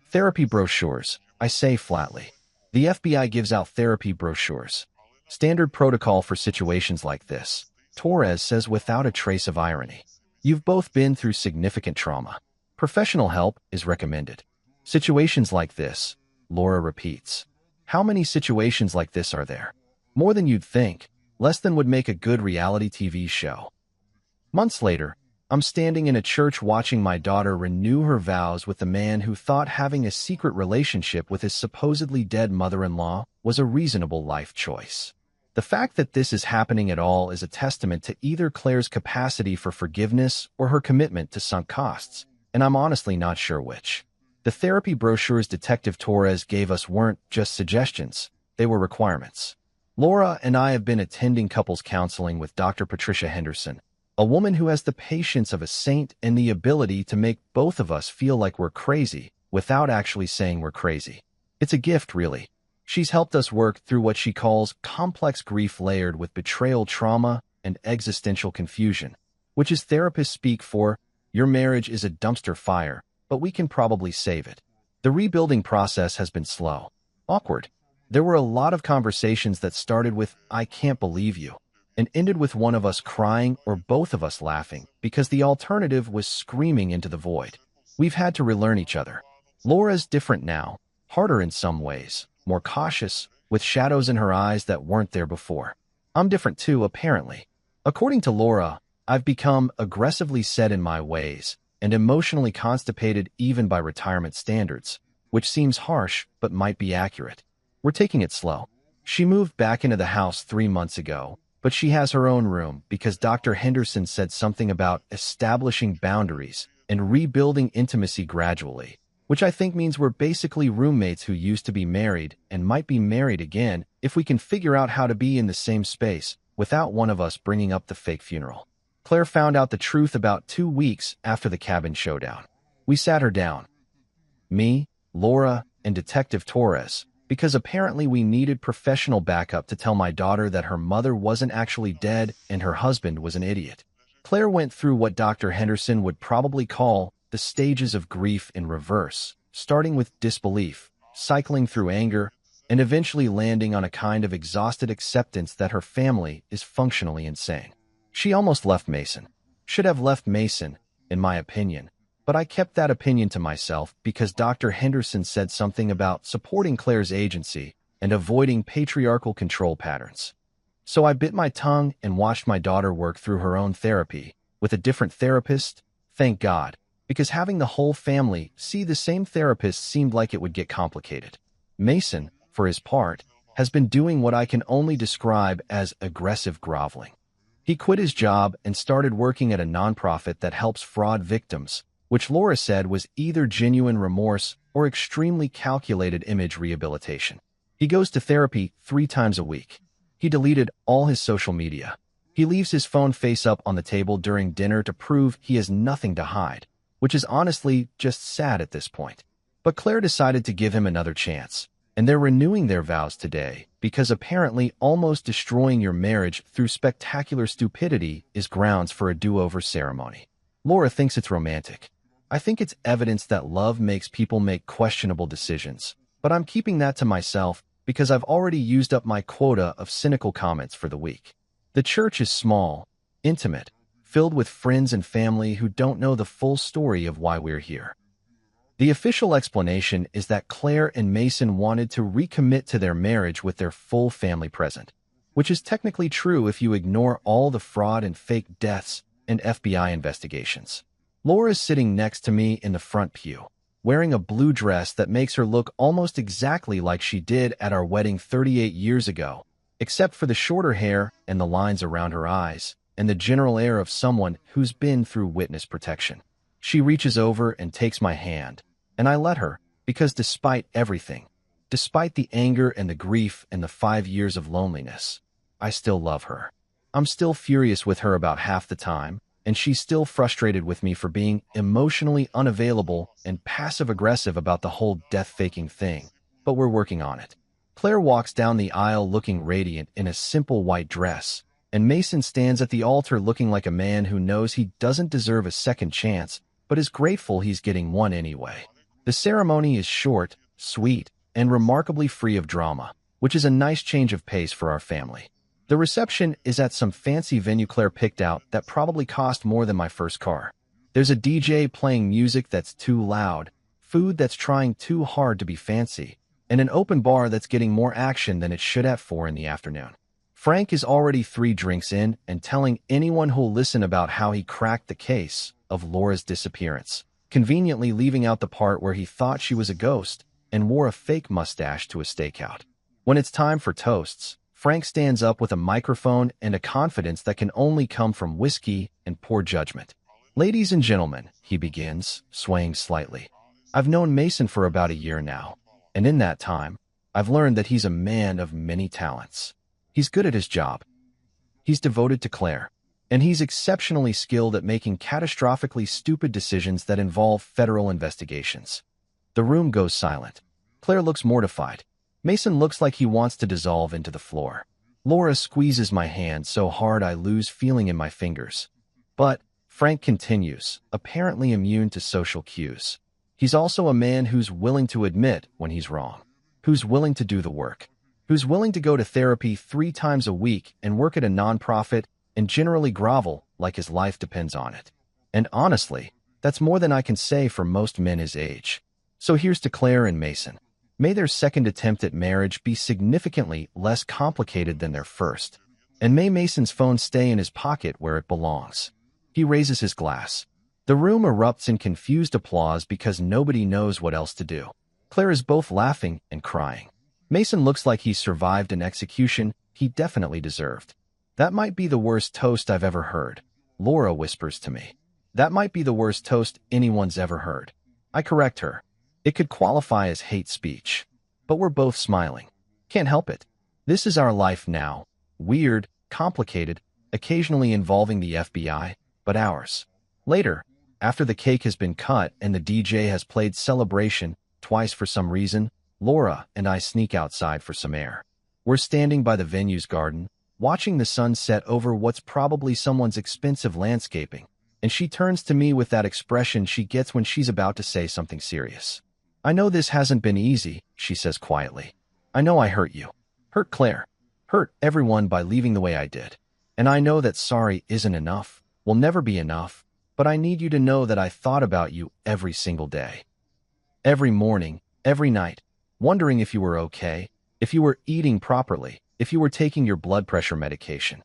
Therapy brochures, I say flatly. The FBI gives out therapy brochures. Standard protocol for situations like this. Torres says without a trace of irony. You've both been through significant trauma. Professional help is recommended. Situations like this, Laura repeats. How many situations like this are there? More than you'd think. Less than would make a good reality TV show. Months later, I'm standing in a church watching my daughter renew her vows with the man who thought having a secret relationship with his supposedly dead mother-in-law was a reasonable life choice. The fact that this is happening at all is a testament to either Claire's capacity for forgiveness or her commitment to sunk costs, and I'm honestly not sure which. The therapy brochures Detective Torres gave us weren't just suggestions, they were requirements. Laura and I have been attending couples counseling with Dr. Patricia Henderson, a woman who has the patience of a saint and the ability to make both of us feel like we're crazy without actually saying we're crazy. It's a gift, really. She's helped us work through what she calls complex grief layered with betrayal trauma and existential confusion, which is therapists speak for, your marriage is a dumpster fire, but we can probably save it. The rebuilding process has been slow. Awkward. There were a lot of conversations that started with, I can't believe you, and ended with one of us crying or both of us laughing because the alternative was screaming into the void. We've had to relearn each other. Laura's different now, harder in some ways, more cautious, with shadows in her eyes that weren't there before. I'm different too, apparently. According to Laura, I've become aggressively set in my ways and emotionally constipated even by retirement standards, which seems harsh but might be accurate. We're taking it slow. She moved back into the house 3 months ago, but she has her own room because Dr. Henderson said something about establishing boundaries and rebuilding intimacy gradually, which I think means we're basically roommates who used to be married and might be married again if we can figure out how to be in the same space without one of us bringing up the fake funeral. Claire found out the truth about 2 weeks after the cabin showdown. We sat her down. Me, Laura, and Detective Torres, because apparently we needed professional backup to tell my daughter that her mother wasn't actually dead and her husband was an idiot. Claire went through what Dr. Henderson would probably call the stages of grief in reverse, starting with disbelief, cycling through anger, and eventually landing on a kind of exhausted acceptance that her family is functionally insane. She almost left Mason. Should have left Mason, in my opinion, but I kept that opinion to myself because Dr. Henderson said something about supporting Claire's agency and avoiding patriarchal control patterns. So I bit my tongue and watched my daughter work through her own therapy with a different therapist, thank God, because having the whole family see the same therapist seemed like it would get complicated. Mason, for his part, has been doing what I can only describe as aggressive groveling. He quit his job and started working at a nonprofit that helps fraud victims, which Laura said was either genuine remorse or extremely calculated image rehabilitation. He goes to therapy 3 times a week. He deleted all his social media. He leaves his phone face up on the table during dinner to prove he has nothing to hide, which is honestly just sad at this point. But Claire decided to give him another chance, and they're renewing their vows today because apparently almost destroying your marriage through spectacular stupidity is grounds for a do-over ceremony. Laura thinks it's romantic. I think it's evidence that love makes people make questionable decisions, but I'm keeping that to myself because I've already used up my quota of cynical comments for the week. The church is small, intimate, filled with friends and family who don't know the full story of why we're here. The official explanation is that Claire and Mason wanted to recommit to their marriage with their full family present, which is technically true if you ignore all the fraud and fake deaths and FBI investigations. Laura is sitting next to me in the front pew, wearing a blue dress that makes her look almost exactly like she did at our wedding 38 years ago, except for the shorter hair and the lines around her eyes, and the general air of someone who's been through witness protection. She reaches over and takes my hand, and I let her, because despite everything, despite the anger and the grief and the 5 years of loneliness, I still love her. I'm still furious with her about half the time, and she's still frustrated with me for being emotionally unavailable and passive-aggressive about the whole death-faking thing, but we're working on it. Claire walks down the aisle looking radiant in a simple white dress, and Mason stands at the altar looking like a man who knows he doesn't deserve a second chance, but is grateful he's getting one anyway. The ceremony is short, sweet, and remarkably free of drama, which is a nice change of pace for our family. The reception is at some fancy venue Claire picked out that probably cost more than my first car. There's a DJ playing music that's too loud, food that's trying too hard to be fancy, and an open bar that's getting more action than it should at 4 in the afternoon. Frank is already 3 drinks in and telling anyone who'll listen about how he cracked the case of Laura's disappearance, conveniently leaving out the part where he thought she was a ghost and wore a fake mustache to a stakeout. When it's time for toasts, Frank stands up with a microphone and a confidence that can only come from whiskey and poor judgment. "Ladies and gentlemen," he begins, swaying slightly. "I've known Mason for about a year now, and in that time, I've learned that he's a man of many talents. He's good at his job. He's devoted to Claire, and he's exceptionally skilled at making catastrophically stupid decisions that involve federal investigations." The room goes silent. Claire looks mortified. Mason looks like he wants to dissolve into the floor. Laura squeezes my hand so hard I lose feeling in my fingers. But Frank continues, apparently immune to social cues. He's also a man who's willing to admit when he's wrong, who's willing to do the work, who's willing to go to therapy 3 times a week and work at a nonprofit and generally grovel like his life depends on it. And honestly, that's more than I can say for most men his age. So here's to Claire and Mason. May their second attempt at marriage be significantly less complicated than their first. And may Mason's phone stay in his pocket where it belongs. He raises his glass. The room erupts in confused applause because nobody knows what else to do. Claire is both laughing and crying. Mason looks like he's survived an execution he definitely deserved. "That might be the worst toast I've ever heard," Laura whispers to me. "That might be the worst toast anyone's ever heard." I correct her. It could qualify as hate speech. But we're both smiling. Can't help it. This is our life now. Weird, complicated, occasionally involving the FBI, but ours. Later, after the cake has been cut and the DJ has played Celebration twice for some reason, Laura and I sneak outside for some air. We're standing by the venue's garden, watching the sun set over what's probably someone's expensive landscaping, and she turns to me with that expression she gets when she's about to say something serious. "I know this hasn't been easy," she says quietly. "I know I hurt you. Hurt Claire. Hurt everyone by leaving the way I did. And I know that sorry isn't enough, will never be enough, but I need you to know that I thought about you every single day. Every morning, every night, wondering if you were okay, if you were eating properly, if you were taking your blood pressure medication.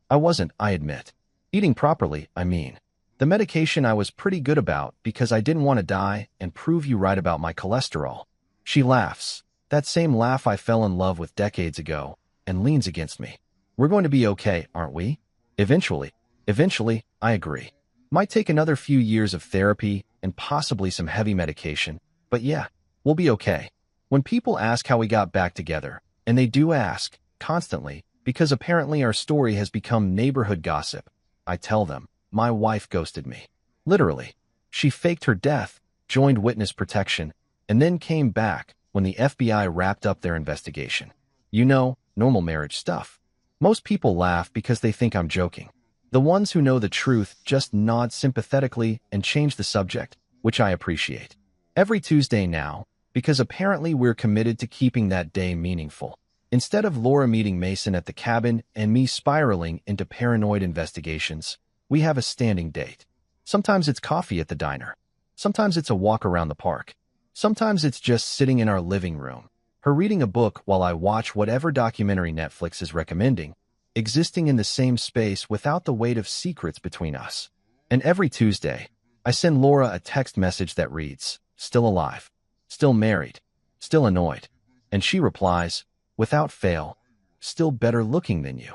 I wasn't, I admit. Eating properly, I mean. The medication I was pretty good about because I didn't want to die and prove you right about my cholesterol. She laughs, that same laugh I fell in love with decades ago, and leans against me. We're going to be okay, aren't we? Eventually. Eventually, I agree. Might take another few years of therapy and possibly some heavy medication, but yeah, we'll be okay. When people ask how we got back together, and they do ask, constantly, because apparently our story has become neighborhood gossip, I tell them, my wife ghosted me. Literally. She faked her death, joined witness protection, and then came back when the FBI wrapped up their investigation. You know, normal marriage stuff. Most people laugh because they think I'm joking. The ones who know the truth just nod sympathetically and change the subject, which I appreciate. Every Tuesday now, because apparently we're committed to keeping that day meaningful. Instead of Laura meeting Mason at the cabin and me spiraling into paranoid investigations, we have a standing date. Sometimes it's coffee at the diner. Sometimes it's a walk around the park. Sometimes it's just sitting in our living room, her reading a book while I watch whatever documentary Netflix is recommending, existing in the same space without the weight of secrets between us. And every Tuesday, I send Laura a text message that reads, "Still alive, still married, still annoyed." And she replies, without fail, "Still better looking than you."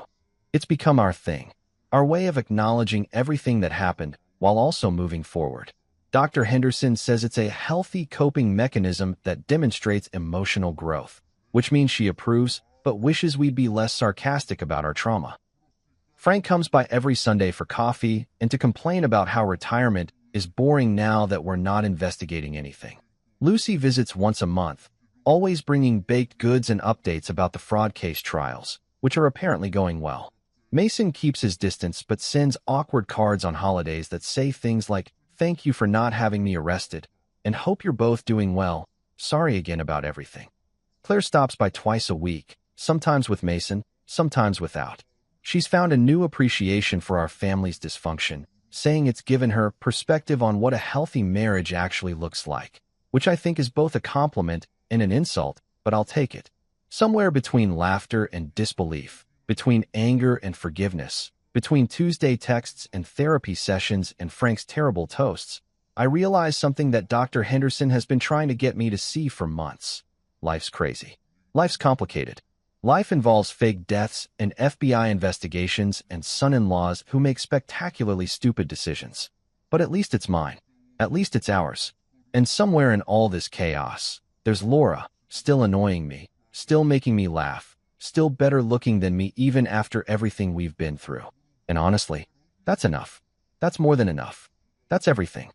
It's become our thing, our way of acknowledging everything that happened while also moving forward. Dr. Henderson says it's a healthy coping mechanism that demonstrates emotional growth, which means she approves but wishes we'd be less sarcastic about our trauma. Frank comes by every Sunday for coffee and to complain about how retirement is boring now that we're not investigating anything. Lucy visits once a month, always bringing baked goods and updates about the fraud case trials, which are apparently going well. Mason keeps his distance but sends awkward cards on holidays that say things like, "Thank you for not having me arrested," and "Hope you're both doing well. Sorry again about everything." Claire stops by twice a week, sometimes with Mason, sometimes without. She's found a new appreciation for our family's dysfunction, saying it's given her perspective on what a healthy marriage actually looks like, which I think is both a compliment and an insult, but I'll take it. Somewhere between laughter and disbelief, between anger and forgiveness, between Tuesday texts and therapy sessions and Frank's terrible toasts, I realize something that Dr. Henderson has been trying to get me to see for months. Life's crazy. Life's complicated. Life involves fake deaths and FBI investigations and son-in-laws who make spectacularly stupid decisions. But at least it's mine. At least it's ours. And somewhere in all this chaos, there's Laura, still annoying me, still making me laugh, still better looking than me even after everything we've been through. And honestly, that's enough. That's more than enough. That's everything.